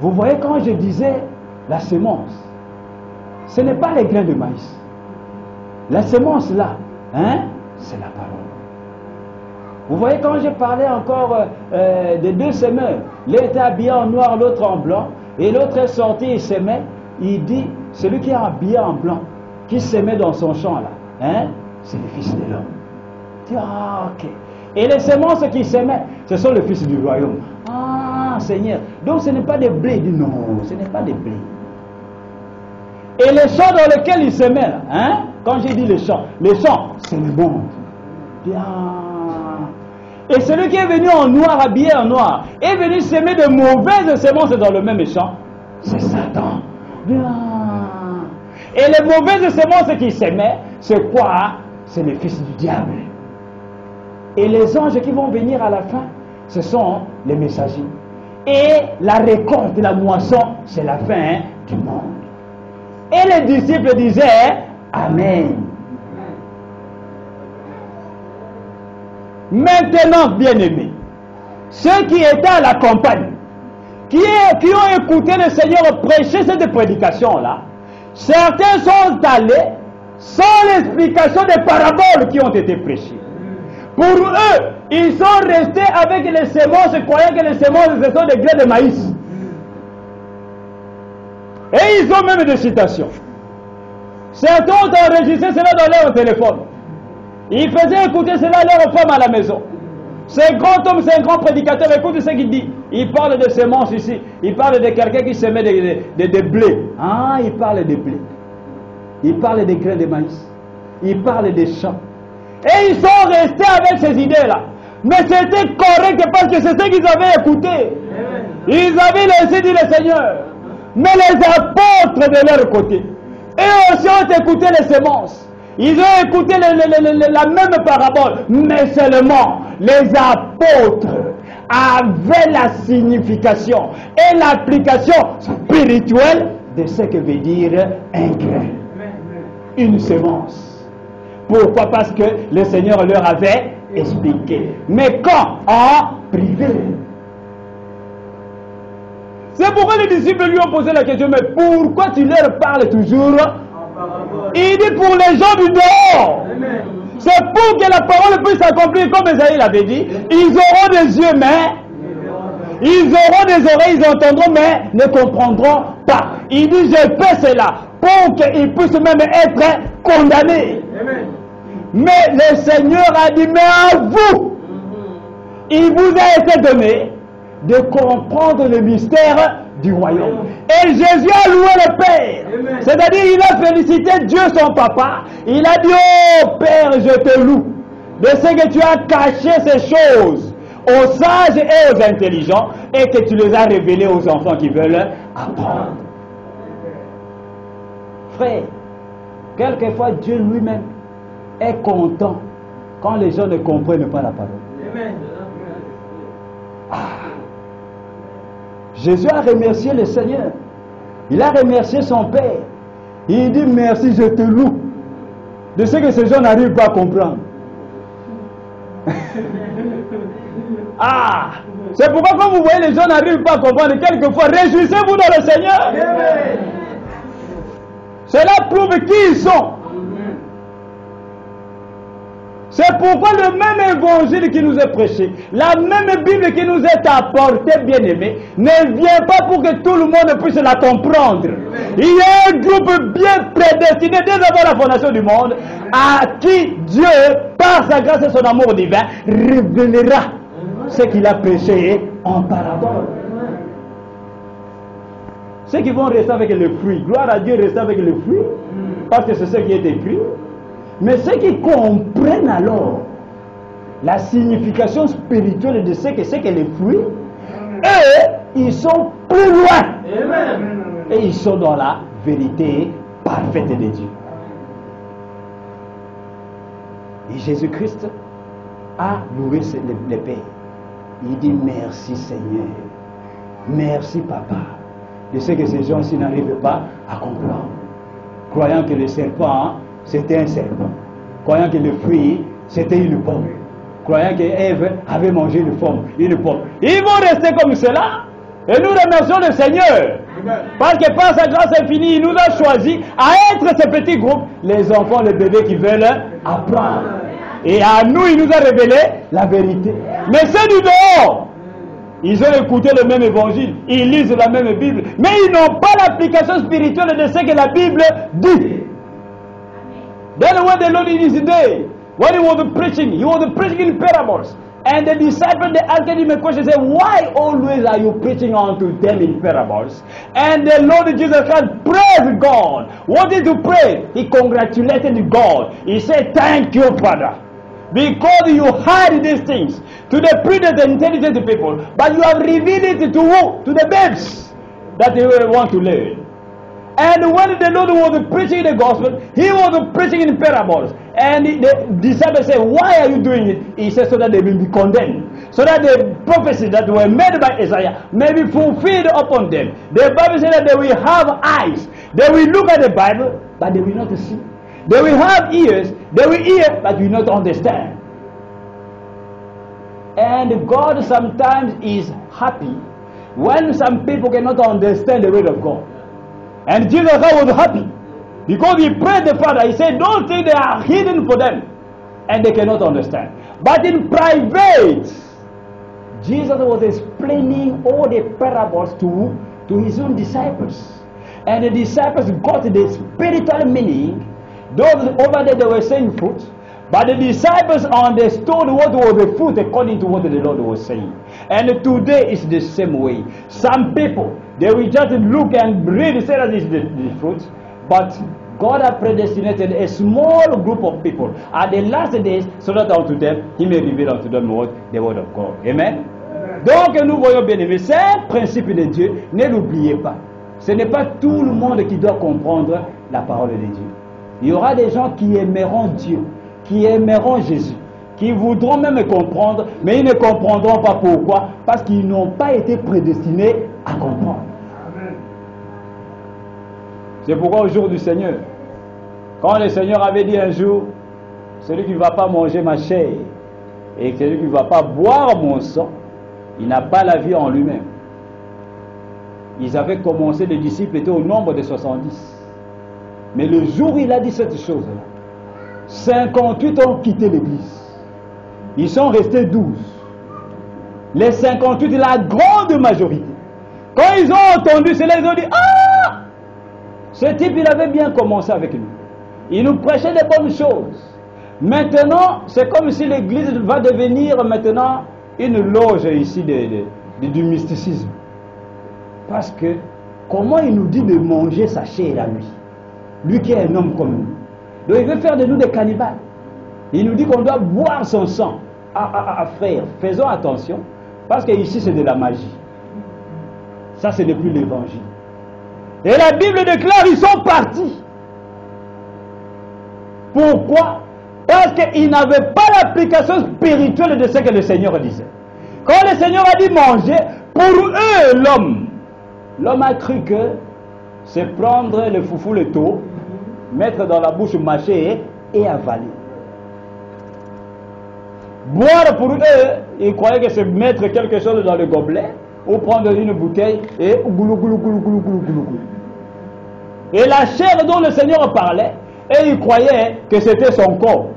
Vous voyez, quand je disais la semence, ce n'est pas les grains de maïs. La semence là, hein, c'est la parole. Vous voyez, quand j'ai parlé encore des deux semeurs, l'un était habillé en noir, l'autre en blanc, et l'autre est sorti et s'aimait, il dit, celui qui est habillé en blanc, qui s'aimait dans son champ là, hein, c'est le Fils de l'homme. Tu dis, ah, ok. Et les semences qui s'aimaient, ce sont les fils du royaume. Ah, Seigneur. Donc ce n'est pas des blés. Il dit, non, ce n'est pas des blés. Et les champs dans lesquels il s'aimait, là, hein, quand j'ai dit les champs, c'est le monde. Il dit, ah. Et celui qui est venu en noir, habillé en noir, est venu s'aimer de mauvaises semences dans le même champ, c'est Satan. Il dit, ah. Et les mauvaises semences qui s'aimaient, c'est quoi? C'est les fils du diable. Et les anges qui vont venir à la fin, ce sont les messagers. Et la récolte, la moisson, c'est la fin du monde. Et les disciples disaient, Amen. Maintenant, bien-aimés, ceux qui étaient à la campagne, qui ont écouté le Seigneur prêcher cette prédication-là, certains sont allés sans l'explication des paraboles qui ont été prêchées. Pour eux, ils sont restés avec les semences, croyant que les semences, ce sont des grains de maïs. Et ils ont même des citations. Certains ont enregistré cela dans leur téléphone. Ils faisaient écouter cela à leur femme à la maison. C'est un grand homme, c'est un grand prédicateur. Écoute ce qu'il dit. Il parle de semences ici. Il parle de quelqu'un qui semait des blés. Ah, il parle des blés. Il parle des grains de maïs. Il parle des champs. Et ils sont restés avec ces idées-là. Mais c'était correct parce que c'est ce qu'ils avaient écouté. Ils avaient laissé dire le Seigneur. Mais les apôtres de leur côté, eux aussi ont écouté les semences. Ils ont écouté la même parabole. Mais seulement les apôtres avaient la signification et l'application spirituelle de ce que veut dire un grain. Une semence. Pourquoi? Parce que le Seigneur leur avait expliqué. Mais quand? En privé. C'est pourquoi les disciples lui ont posé la question, mais pourquoi tu leur parles toujours? Il dit pour les gens du dehors. C'est pour que la parole puisse s'accomplir comme Esaïe l'avait dit. Ils auront des yeux, mais ils auront des oreilles, ils entendront, mais ne comprendront pas. Il dit, je fais cela pour qu'ils puissent même être condamnés. Mais le Seigneur a dit, mais à vous, il vous a été donné de comprendre le mystère du royaume. Et Jésus a loué le Père. C'est-à-dire, il a félicité Dieu son papa. Il a dit, oh Père, je te loue de ce que tu as caché ces choses aux sages et aux intelligents et que tu les as révélées aux enfants qui veulent apprendre. Frère, quelquefois Dieu lui-même est content quand les gens ne comprennent pas la parole. Ah. Jésus a remercié le Seigneur. Il a remercié son Père. Il dit merci, je te loue de ce que ces gens n'arrivent pas à comprendre. Ah, c'est pourquoi quand vous voyez les gens n'arrivent pas à comprendre, quelquefois réjouissez-vous dans le Seigneur. Cela prouve qui ils sont. C'est pourquoi le même évangile qui nous est prêché, la même Bible qui nous est apportée, bien-aimée, ne vient pas pour que tout le monde puisse la comprendre. Il y a un groupe bien prédestiné dès avant la fondation du monde, à qui Dieu, par sa grâce et son amour divin, révélera ce qu'il a prêché en parabole. Ceux qui vont rester avec le fruit, gloire à Dieu, rester avec le fruit, parce que c'est ce qui est écrit. Mais ceux qui comprennent alors la signification spirituelle de ce que c'est que les fruits, eux, ils sont plus loin. Et ils sont dans la vérité parfaite de Dieu. Et Jésus-Christ a loué le Père. Il dit merci Seigneur. Merci Papa. De ce que ces gens-ci n'arrivent pas à comprendre. Croyant que le serpent, c'était un serpent. Croyant que le fruit, c'était une pomme. Croyant que Ève avait mangé une pomme. Ils vont rester comme cela. Et nous remercions le Seigneur. Parce que par sa grâce infinie, il nous a choisi à être ce petit groupe, les enfants, les bébés qui veulent apprendre. Et à nous, il nous a révélé la vérité. Mais ceux du dehors, ils ont écouté le même évangile, ils lisent la même Bible, mais ils n'ont pas l'application spirituelle de ce que la Bible dit. Then when the Lord in his day, when he was preaching in parables. And the disciples, they asked him a question, say, why always are you preaching unto them in parables? And the Lord Jesus Christ praised God. Wanted to pray. He congratulated God. He said, thank you, Father. Because you hide these things to the prudent and intelligent people, but you have revealed it to who? To the babes that they want to learn. And when the Lord was preaching the gospel, he was preaching in parables. And the disciples said, why are you doing it? He said, so that they will be condemned. So that the prophecies that were made by Isaiah may be fulfilled upon them. The Bible said that they will have eyes. They will look at the Bible, but they will not see. They will have ears. They will hear, but will not understand. And God sometimes is happy when some people cannot understand the word of God. And Jesus was happy because he prayed the Father. He said, don't think they are hidden for them and they cannot understand. But in private, Jesus was explaining all the parables to his own disciples. And the disciples got the spiritual meaning. Those over there, they were saying fruit. But the disciples understood what was the fruit according to what the Lord was saying. And today is the same way. Some people, they will just look and read, say that it's the fruit. But God has predestinated a small group of people at the last days so that unto them, He may reveal unto them what? The word of God. Amen. Donc nous voyons bien aimé, c'est un principe de Dieu. Ne l'oubliez pas. Ce n'est pas tout le monde qui doit comprendre la parole de Dieu. Il y aura des gens qui aimeront Dieu, qui aimeront Jésus, qui voudront même comprendre, mais ils ne comprendront pas pourquoi, parce qu'ils n'ont pas été prédestinés à comprendre. C'est pourquoi au jour du Seigneur, quand le Seigneur avait dit un jour, celui qui ne va pas manger ma chair et celui qui ne va pas boire mon sang, il n'a pas la vie en lui-même. Ils avaient commencé, les disciples étaient au nombre de 70. Mais le jour où il a dit cette chose-là, 58 ont quitté l'église. Ils sont restés 12. Les 58, la grande majorité. Quand ils ont entendu cela, ils ont dit, ah! Ce type, il avait bien commencé avec nous. Il nous prêchait des bonnes choses. Maintenant, c'est comme si l'église va devenir maintenant une loge ici du mysticisme. Parce que, comment il nous dit de manger sa chair à lui? Lui qui est un homme comme nous. Donc il veut faire de nous des cannibales. Il nous dit qu'on doit boire son sang. Frère, faisons attention. Parce que ici c'est de la magie. Ça ce n'est plus l'évangile. Et la Bible déclare ils sont partis. Pourquoi? Parce qu'ils n'avaient pas l'application spirituelle de ce que le Seigneur disait. Quand le Seigneur a dit manger, pour eux l'homme a cru que c'est prendre le foufou, le taux, mettre dans la bouche, mâcher et avaler. Boire pour eux, ils croyaient que c'est mettre quelque chose dans le gobelet ou prendre une bouteille et goulou, goulou, goulou, goulou, goulou, goulou. Et la chair dont le Seigneur parlait, et ils croyaient que c'était son corps.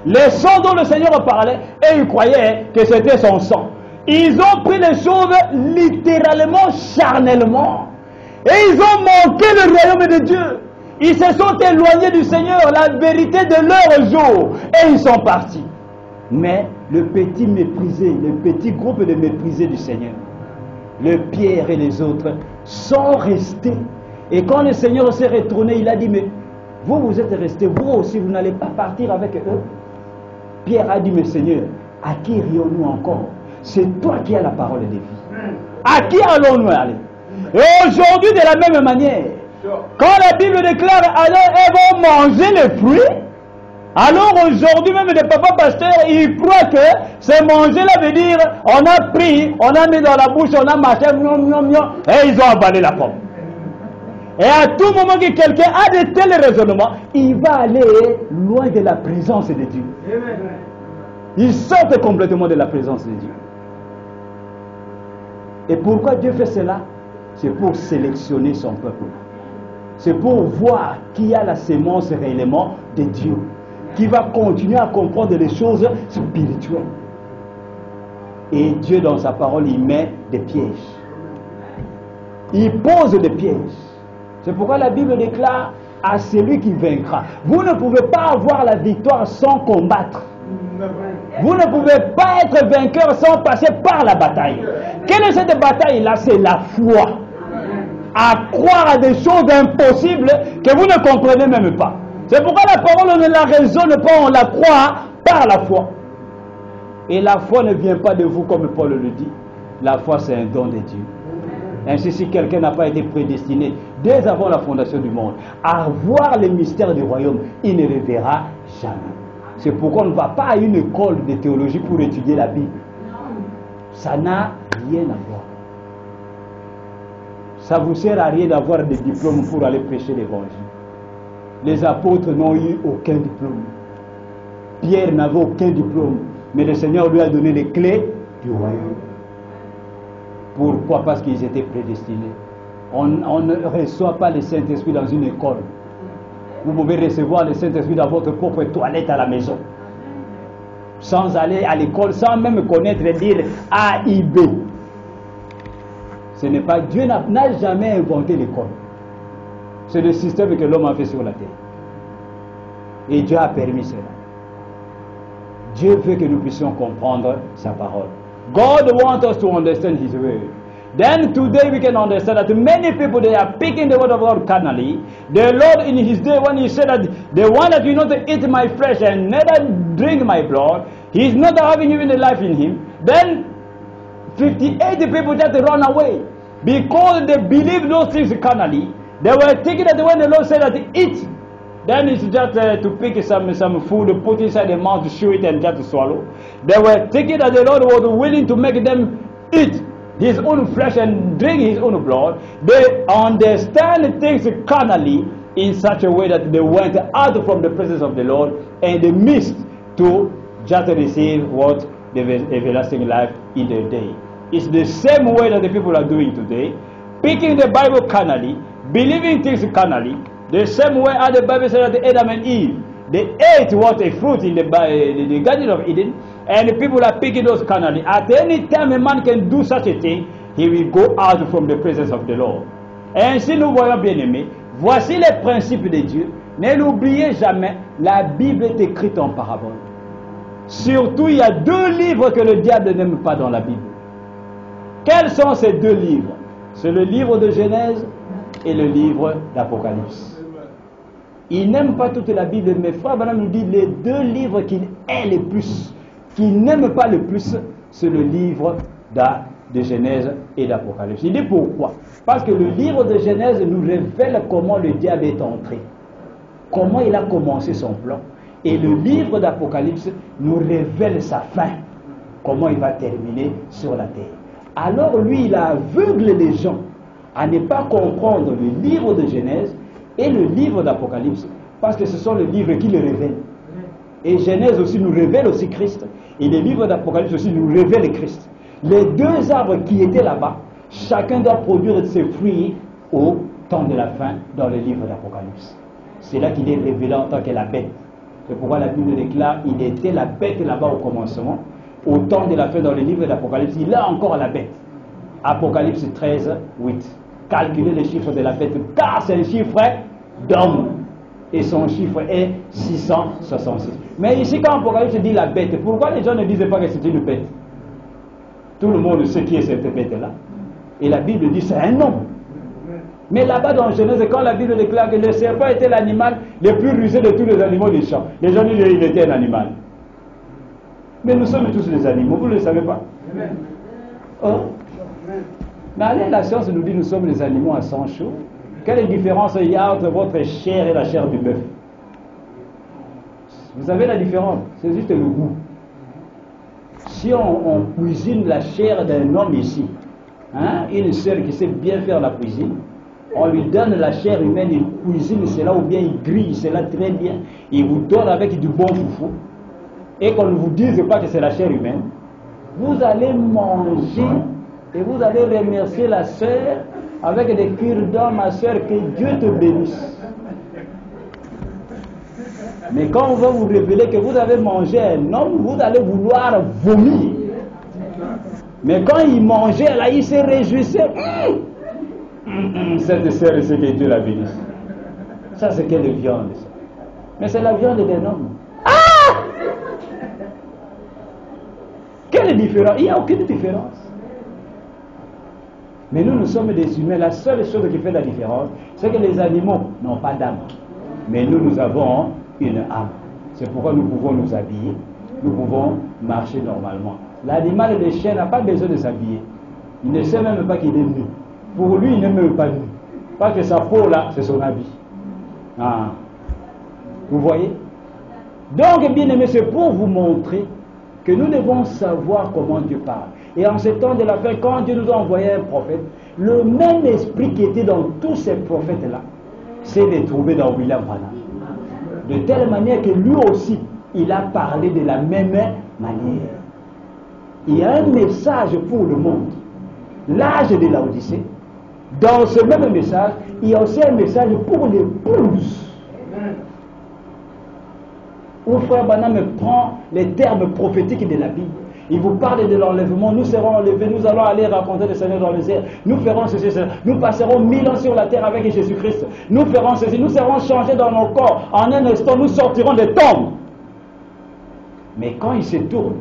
Le sang dont le Seigneur parlait, et ils croyaient que c'était son sang. Ils ont pris les choses littéralement, charnellement. Et ils ont manqué le royaume de Dieu. Ils se sont éloignés du Seigneur, la vérité de leur jour. Et ils sont partis. Mais le petit méprisé, le petit groupe de méprisés du Seigneur, le Pierre et les autres, sont restés. Et quand le Seigneur s'est retourné, il a dit, mais vous êtes restés, vous aussi, vous n'allez pas partir avec eux. Pierre a dit, mais Seigneur, à qui irions-nous encore? C'est toi qui as la parole de vie. À qui allons-nous aller? Et aujourd'hui, de la même manière, quand la Bible déclare, alors elles vont manger les fruits, alors aujourd'hui, même les papas pasteurs, ils croient que ce manger-là veut dire, on a pris, on a mis dans la bouche, on a mâché, et ils ont avalé la pomme. Et à tout moment que quelqu'un a de tels raisonnements, il va aller loin de la présence de Dieu. Il sort complètement de la présence de Dieu. Et pourquoi Dieu fait cela? C'est pour sélectionner son peuple. C'est pour voir qui a la sémence réellement de Dieu. qui va continuer à comprendre les choses spirituelles. Et Dieu, dans sa parole, il met des pièges. Il pose des pièges. C'est pourquoi la Bible déclare à celui qui vaincra. Vous ne pouvez pas avoir la victoire sans combattre. Vous ne pouvez pas être vainqueur sans passer par la bataille. Quelle est cette bataille-là? C'est la foi. À croire à des choses impossibles que vous ne comprenez même pas. C'est pourquoi la parole, on ne la raisonne pas, on la croit par la foi. Et la foi ne vient pas de vous comme Paul le dit. La foi, c'est un don de Dieu. Ainsi, si quelqu'un n'a pas été prédestiné dès avant la fondation du monde à voir les mystères du royaume, il ne les verra jamais. C'est pourquoi on ne va pas à une école de théologie pour étudier la Bible. Ça n'a rien à voir. Ça ne vous sert à rien d'avoir des diplômes pour aller prêcher l'évangile. Les apôtres n'ont eu aucun diplôme. Pierre n'avait aucun diplôme. Mais le Seigneur lui a donné les clés du royaume. Pourquoi? Parce qu'ils étaient prédestinés. On ne reçoit pas le Saint-Esprit dans une école. Vous pouvez recevoir le Saint-Esprit dans votre propre toilette à la maison. Sans aller à l'école, sans même connaître et dire A, I, B. Ce n'est pas, Dieu n'a jamais inventé l'école. C'est le système que l'homme a fait sur la terre. Et Dieu a permis cela. Dieu veut que nous puissions comprendre sa parole. God wants us to understand His word. Then today we can understand that many people, they are picking the word of God carnally. The Lord in His day, when He said that the one that will not eat my flesh and neither drink my blood, He is not having even a life in him. Then 58 people just run away because they believe those things carnally. They were thinking that when the Lord said that eat, then it's just to pick some food, put inside the mouth, chew it and just swallow. They were thinking that the Lord was willing to make them eat His own flesh and drink His own blood. They understand things carnally in such a way that they went out from the presence of the Lord and they missed to just receive what the everlasting life in the day. It's the same way that the people are doing today, picking the Bible carnally, believing things carnally. The same way as the Bible said that Adam and Eve, they ate what a fruit in the Garden of Eden, and the people are picking those carnally. At any time a man can do such a thing, he will go out from the presence of the Lord. Ainsi nous voyons, bien aimés, voici les principes de Dieu. Ne l'oubliez jamais, la Bible est écrite en parabole. Surtout, il y a deux livres que le diable n'aime pas dans la Bible. Quels sont ces deux livres? C'est le livre de Genèse et le livre d'Apocalypse. Il n'aime pas toute la Bible, mais Frère Branham nous dit les deux livres qu'il aime le plus, qu'il n'aime pas le plus, c'est le livre de Genèse et d'Apocalypse. Il dit pourquoi? Parce que le livre de Genèse nous révèle comment le diable est entré, comment il a commencé son plan. Et le livre d'Apocalypse nous révèle sa fin, comment il va terminer sur la terre. Alors lui, il aveugle les gens à ne pas comprendre le livre de Genèse et le livre d'Apocalypse, parce que ce sont les livres qui le révèlent. Et Genèse aussi nous révèle aussi Christ, et les livres d'Apocalypse aussi nous révèlent Christ. Les deux arbres qui étaient là-bas, chacun doit produire ses fruits au temps de la fin dans le livre d'Apocalypse. C'est là qu'il est révélé en tant que la bête. C'est pourquoi la Bible déclare il était la bête là-bas au commencement. Au temps de la fin dans le livre d'Apocalypse, il a encore la bête. Apocalypse 13, 8. Calculez le chiffre de la bête, car c'est un chiffre d'homme. Et son chiffre est 666. Mais ici, quand Apocalypse dit la bête, pourquoi les gens ne disent pas que c'est une bête? Tout le monde sait qui est cette bête-là. Et la Bible dit c'est un homme. Mais là-bas dans Genèse, quand la Bible déclare que le serpent était l'animal le plus rusé de tous les animaux des champs, les gens disent qu'il était un animal. Mais nous sommes tous des animaux, vous ne le savez pas. Oh. Mais allez, la science nous dit que nous sommes des animaux à sang chaud. Quelle différence il y a entre votre chair et la chair du bœuf? Vous savez la différence? C'est juste le goût. Si on cuisine la chair d'un homme ici, hein, une sœur qui sait bien faire la cuisine, on lui donne la chair humaine, il cuisine cela ou bien il grille cela très bien, il vous donne avec du bon foufou, et qu'on ne vous dise pas que c'est la chair humaine, vous allez manger et vous allez remercier la sœur avec des cure-dents, ma sœur, que Dieu te bénisse. Mais quand on va vous révéler que vous avez mangé un homme, vous allez vouloir vomir. Mais quand il mangeait, là, il se réjouissait. Cette sœur, c'est que Dieu la bénisse. Ça, c'est quelle viande, ça? Mais c'est la viande d'un homme. Ah! Quelle différence? Il n'y a aucune différence. Mais nous sommes des humains. La seule chose qui fait la différence, c'est que les animaux n'ont pas d'âme. Mais nous avons une âme. C'est pourquoi nous pouvons nous habiller. Nous pouvons marcher normalement. L'animal de chien n'a pas besoin de s'habiller. Il ne sait même pas qu'il est nu. Pour lui, il n'est même pas nu. Parce que sa peau là, c'est son habit. Ah. Vous voyez? Donc, bien aimé, c'est pour vous montrer que nous devons savoir comment Dieu parle. Et en ce temps de la fin, quand Dieu nous a envoyé un prophète, le même esprit qui était dans tous ces prophètes-là, c'est de trouver dans William Branham. De telle manière que lui aussi, il a parlé de la même manière. Il y a un message pour le monde. L'âge de l'Odyssée. Dans ce même message, il y a aussi un message pour l'épouse. Où frère Branham prend les termes prophétiques de la Bible. Il vous parle de l'enlèvement. Nous serons enlevés, nous allons aller rencontrer le Seigneur dans les airs. Nous ferons ceci, cela. Nous passerons 1000 ans sur la terre avec Jésus-Christ. Nous ferons ceci, nous serons changés dans nos corps. En un instant, nous sortirons des tombes. Mais quand il se tourne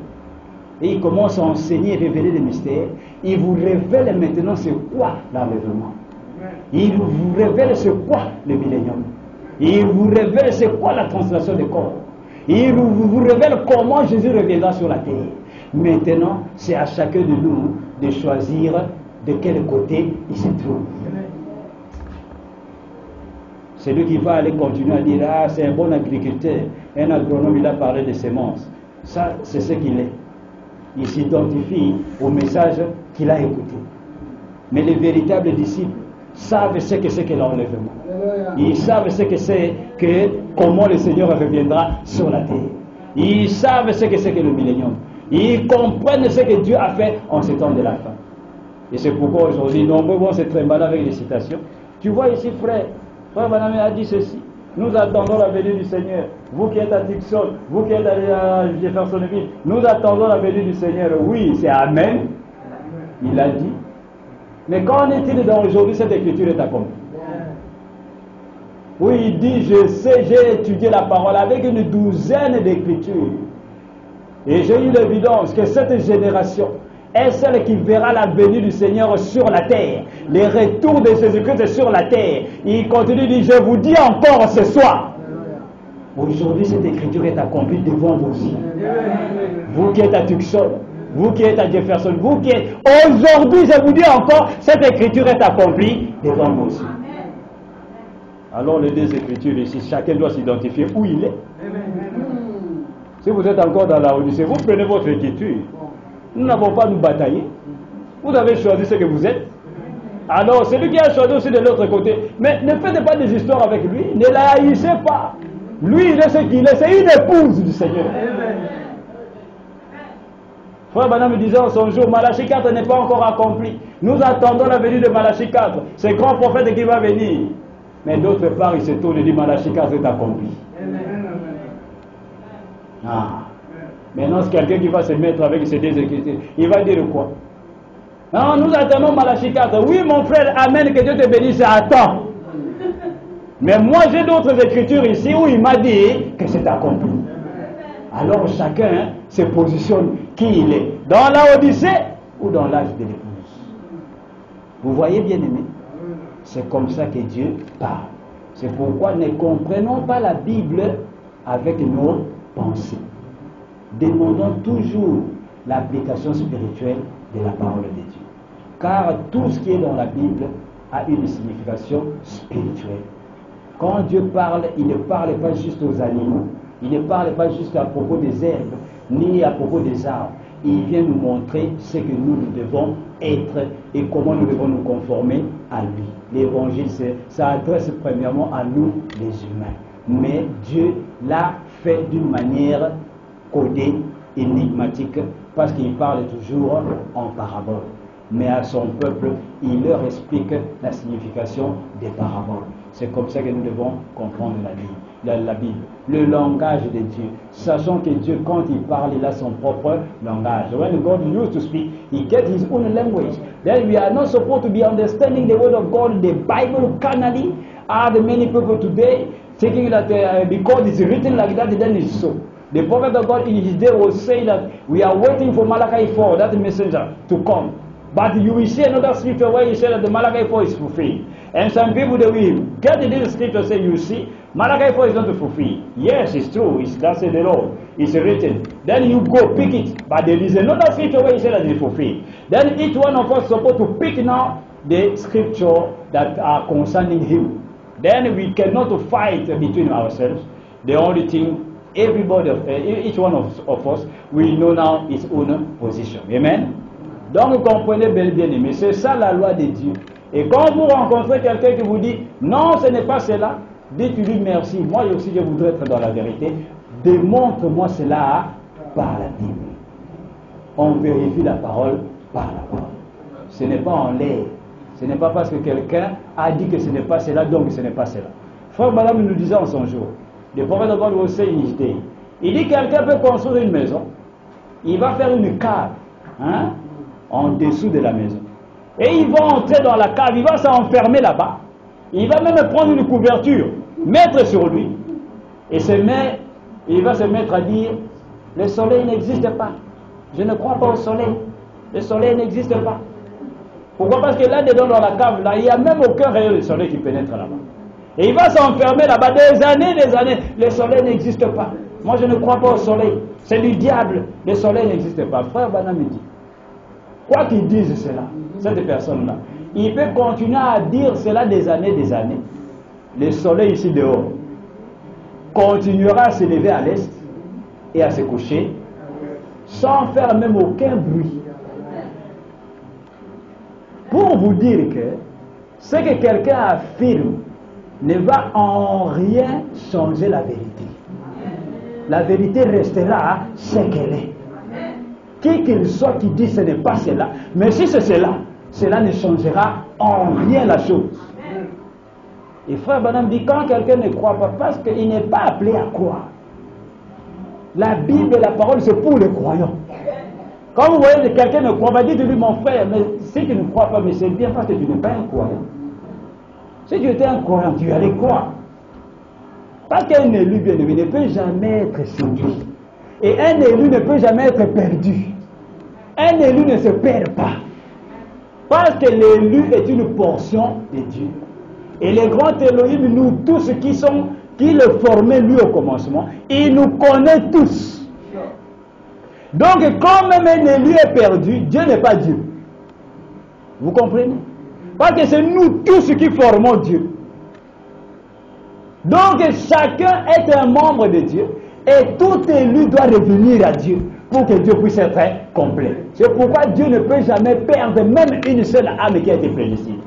et il commence à enseigner et révéler les mystères, il vous révèle maintenant c'est quoi l'enlèvement. Il vous révèle c'est quoi le millénium. Il vous révèle c'est quoi la translation des corps. Il vous révèle comment Jésus reviendra sur la terre. Maintenant, c'est à chacun de nous de choisir de quel côté il se trouve. C'est lui qui va aller continuer à dire « Ah, c'est un bon agriculteur, un agronome, il a parlé de semences. » Ça, c'est ce qu'il est. Il s'identifie au message qu'il a écouté. Mais les véritables disciples savent ce que c'est que l'enlèvement. Ils savent ce que c'est que comment le Seigneur reviendra sur la terre. Ils savent ce que c'est que le millénium. Ils comprennent ce que Dieu a fait en ce temps de la fin. Et c'est pourquoi aujourd'hui, nombreux vont se trimballer avec des citations. Tu vois ici, frère Branham a dit ceci. Nous attendons la venue du Seigneur. Vous qui êtes à Dixon, vous qui êtes à Jeffersonville, nous attendons la venue du Seigneur. Oui, c'est Amen. Il a dit. Mais quand est-il dans aujourd'hui, cette écriture est accomplie? Oui, il dit, je sais, j'ai étudié la parole avec une douzaine d'écritures. Et j'ai eu l'évidence que cette génération est celle qui verra la venue du Seigneur sur la terre. Les retours de Jésus-Christ sur la terre. Il continue de dire, je vous dis encore ce soir. Aujourd'hui, cette écriture est accomplie devant vous aussi. Vous qui êtes à Tucson, vous qui êtes à Jefferson, vous qui êtes... Aujourd'hui, je vous dis encore, cette écriture est accomplie devant vous aussi. Alors les deux écritures ici, chacun doit s'identifier où il est. Si vous êtes encore dans la Odyssée, vous prenez votre écriture. Nous n'avons pas à nous batailler. Vous avez choisi ce que vous êtes. Alors, celui qui a choisi aussi de l'autre côté, mais ne faites pas des histoires avec lui, ne la haïssez pas. Lui, il est ce qu'il est, c'est une épouse du Seigneur. Frère Branham me disait en son jour, Malachie 4 n'est pas encore accompli. Nous attendons la venue de Malachie 4. C'est le grand prophète qui va venir. Mais d'autre part, il se tourne et dit, Malachie 4 est accompli. Ah. Maintenant, c'est quelqu'un qui va se mettre avec ses deux écritures. Il va dire quoi? Non, nous attendons Malachie 4. Oui, mon frère, amen, que Dieu te bénisse, attends. Mais moi, j'ai d'autres écritures ici où il m'a dit que c'est accompli. Alors, chacun se positionne qui il est. Dans la Odyssée ou dans l'âge de l'épouse. Vous voyez, bien aimé? C'est comme ça que Dieu parle. C'est pourquoi ne comprenons pas la Bible avec nos pensées. Demandons toujours l'application spirituelle de la parole de Dieu. Car tout ce qui est dans la Bible a une signification spirituelle. Quand Dieu parle, il ne parle pas juste aux animaux, il ne parle pas juste à propos des herbes, ni à propos des arbres. Il vient nous montrer ce que nous devons être et comment nous devons nous conformer à lui. L'évangile, ça adresse premièrement à nous, les humains. Mais Dieu l'a fait d'une manière codée, énigmatique, parce qu'il parle toujours en parabole. mais à son peuple, il leur explique la signification des paraboles. C'est comme ça que nous devons comprendre la Bible, le langage de Dieu. Sachant que Dieu, quand il parle, il a son propre langage. When God used to speak, he gets his own language. Then we are not supposed to be understanding the word of God, the Bible carnally, as many people today thinking that because it's written like that, then it's so. The prophet of God in his day will say that we are waiting for Malachi 4, that messenger, to come. But you will see another scripture where he said that the Malachi 4 is fulfilled. And some people, they will get in this scripture and say, you see, Malachi 4 is not fulfilled. Yes, it's true. That's the Lord. It's written. Then you go pick it. But there is another scripture where he said that it's fulfilled. Then each one of us is supposed to pick now the scripture that are concerning him. Then we cannot fight between ourselves. The only thing, everybody, each one of us, we know now his own position. Amen? Donc vous comprenez bien aimé, c'est ça la loi de Dieu. Et quand vous rencontrez quelqu'un qui vous dit non, ce n'est pas cela, dites-lui merci. Moi aussi je voudrais être dans la vérité. Démontre-moi cela par la Bible. On vérifie la parole par la parole. Ce n'est pas en l'air. Ce n'est pas parce que quelqu'un a dit que ce n'est pas cela, donc ce n'est pas cela. Frère Madame nous disait en son jour, le prophète de God will say in his day, il dit quelqu'un peut construire une maison, il va faire une cave, hein, en dessous de la maison. Et il va entrer dans la cave, il va s'enfermer là-bas. Il va même prendre une couverture, mettre sur lui. Et il va se mettre à dire, le soleil n'existe pas. Je ne crois pas au soleil. Le soleil n'existe pas. Pourquoi? Parce que là-dedans, dans la cave, là, il n'y a même aucun rayon de soleil qui pénètre là-bas. Et il va s'enfermer là-bas des années. Le soleil n'existe pas. Moi, je ne crois pas au soleil. C'est du diable. Le soleil n'existe pas. Frère Banam me dit, quoi qu'ils disent cela, cette personne-là, il peut continuer à dire cela des années. Le soleil ici dehors continuera à se lever à l'est et à se coucher sans faire même aucun bruit. Pour vous dire que ce que quelqu'un affirme ne va en rien changer la vérité. La vérité restera ce qu'elle est. Qui qu'il soit qui dit ce n'est pas cela, mais si c'est cela, cela ne changera en rien la chose. Et frère Banam dit, quand quelqu'un ne croit pas, parce qu'il n'est pas appelé à croire. La Bible et la parole, c'est pour les croyants. Quand vous voyez que quelqu'un ne croit pas, dites-lui, mon frère, mais si tu ne crois pas, mais c'est bien parce que tu n'es pas un croyant. Si tu étais un croyant, tu allais croire. Parce qu'un élu bien-aimé ne peut jamais être séduit. Et un élu ne peut jamais être perdu. Un élu ne se perd pas. Parce que l'élu est une portion de Dieu. Et les grands Elohim, nous tous qui le formaient lui au commencement, il nous connaît tous. Donc quand même un élu est perdu, Dieu n'est pas Dieu. Vous comprenez? Parce que c'est nous tous qui formons Dieu. Donc chacun est un membre de Dieu. Et tout élu doit revenir à Dieu pour que Dieu puisse être complet. C'est pourquoi Dieu ne peut jamais perdre même une seule âme qui a été prédestinée.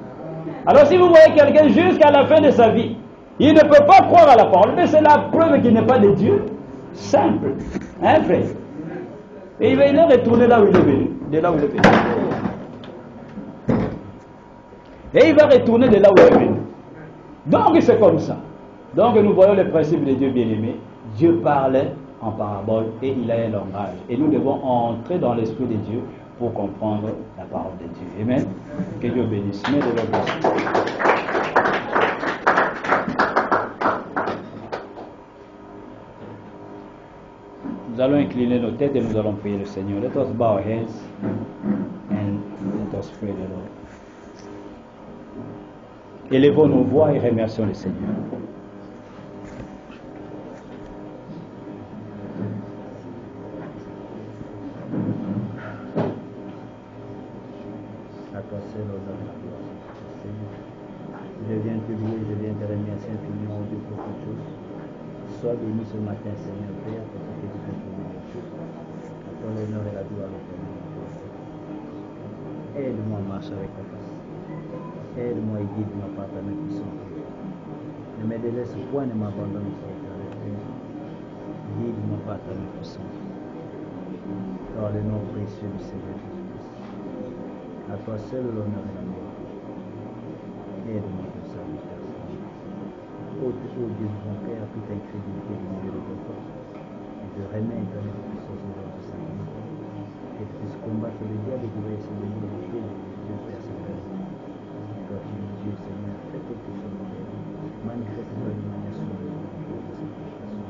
Alors si vous voyez quelqu'un jusqu'à la fin de sa vie, il ne peut pas croire à la parole, mais c'est la preuve qu'il n'est pas de Dieu. Simple. Hein, frère? Et il est retourné là où il est venu. De là où il est venu. Et il va retourner de là où il est venu. Donc c'est comme ça. Donc nous voyons le principe de Dieu bien-aimé. Dieu parle en parabole et il a un langage. Et nous devons entrer dans l'esprit de Dieu pour comprendre la parole de Dieu. Amen. Que Dieu bénisse. Mais de l'autre. Nous allons incliner nos têtes et nous allons prier le Seigneur. Let us bow our heads and let us pray the Lord. Élevons nos voix et remercions le Seigneur. Je viens te louer, je viens te remercier infiniment, Dieu, pour toutes choses. Sois béni ce matin, Seigneur, Père, pour ce que tu fais pour nous. À toi l'honneur et la gloire, Père. Aide-moi à marcher avec ta face. Aide-moi et guide-moi par ta main puissante. Ne me délaisse point, ne m'abandonne pas, Père. Guide-moi par ta main puissante. Dans le nom précieux du Seigneur Jésus-Christ. À toi seul l'honneur et la gloire. Aide-moi de servir personne. Ôte, ô Dieu de mon Père, toute incrédulité du milieu de ton peuple. Et je remets éternel de puissance au genre de Saint-Denis. Que tu puisses combattre le diable qui va essayer de limiter Dieu Père Saint-Denis. Toi qui es Dieu Seigneur, fais quelque chose dans les vies. Manifeste-toi d'une manière surnaturelle de cette situation,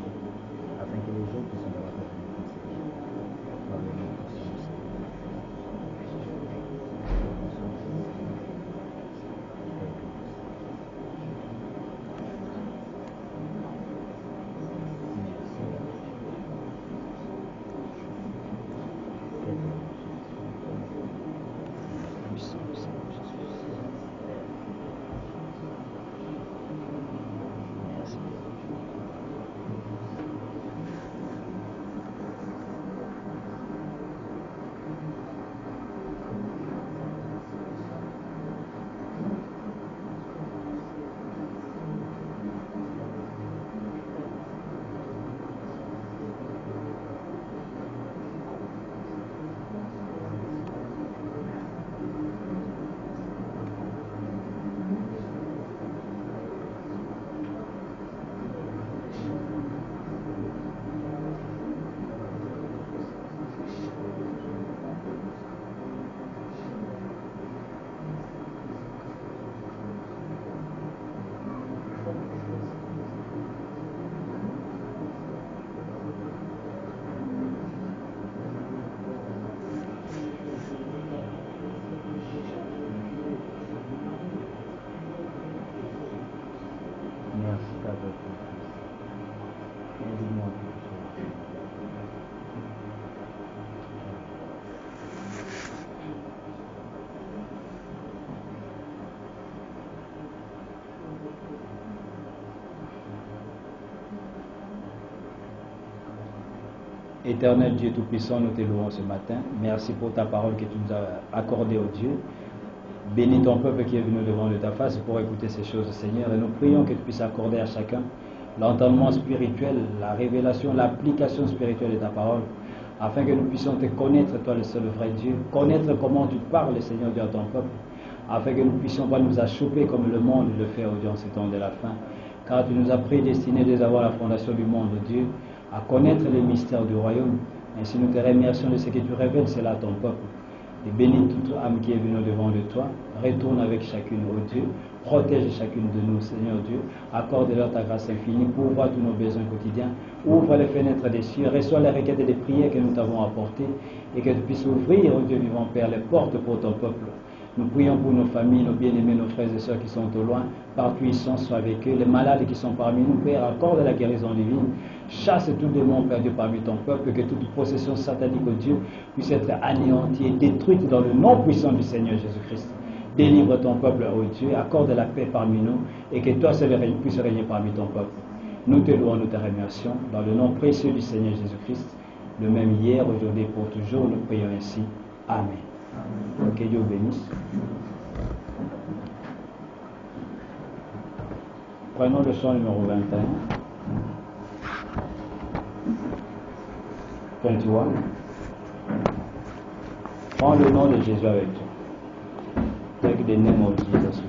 afin que les gens qui sont là-bas puissent venir par le nom puissant du Seigneur. Merci, Père de ton Fils. Aide-moi que tu sois là. Éternel Dieu Tout-Puissant, nous te louons ce matin. Merci pour ta parole que tu nous as accordée, ô Dieu. Bénis ton peuple qui est venu devant de ta face pour écouter ces choses, Seigneur. Et nous prions que tu puisses accorder à chacun l'entendement spirituel, la révélation, l'application spirituelle de ta parole, afin que nous puissions te connaître, toi le seul vrai Dieu, connaître comment tu parles, Seigneur Dieu, à ton peuple, afin que nous ne puissions pas nous achoper comme le monde le fait, ô Dieu, en ces temps de la fin. Car tu nous as prédestinés dès avant la fondation du monde, Dieu, à connaître les mystères du royaume. Ainsi nous te remercions de ce que tu révèles cela à ton peuple. Et bénis toute âme qui est venue devant de toi. Retourne avec chacune, ô Dieu. Protège chacune de nous, Seigneur Dieu. Accorde-leur ta grâce infinie pour voir tous nos besoins quotidiens. Ouvre les fenêtres des cieux. Reçois les requêtes et les prières que nous t'avons apportées. Et que tu puisses ouvrir, ô Dieu vivant Père, les portes pour ton peuple. Nous prions pour nos familles, nos bien-aimés, nos frères et sœurs qui sont au loin. Par puissance, sois avec eux. Les malades qui sont parmi nous, Père, accorde la guérison divine. Chasse tout démon perdu parmi ton peuple, que toute possession satanique, ô Dieu, puisse être anéantie et détruite dans le nom puissant du Seigneur Jésus-Christ. Délivre ton peuple, ô Dieu, accorde la paix parmi nous, et que toi seul puisses régner parmi ton peuple. Nous te louons, nous te remercions, dans le nom précieux du Seigneur Jésus-Christ, le même hier, aujourd'hui et pour toujours, nous prions ainsi. Amen. Que Dieu vous bénisse. Prenons le chant numéro 21. 21. Prends le nom de Jésus avec toi. Take the name of Jesus.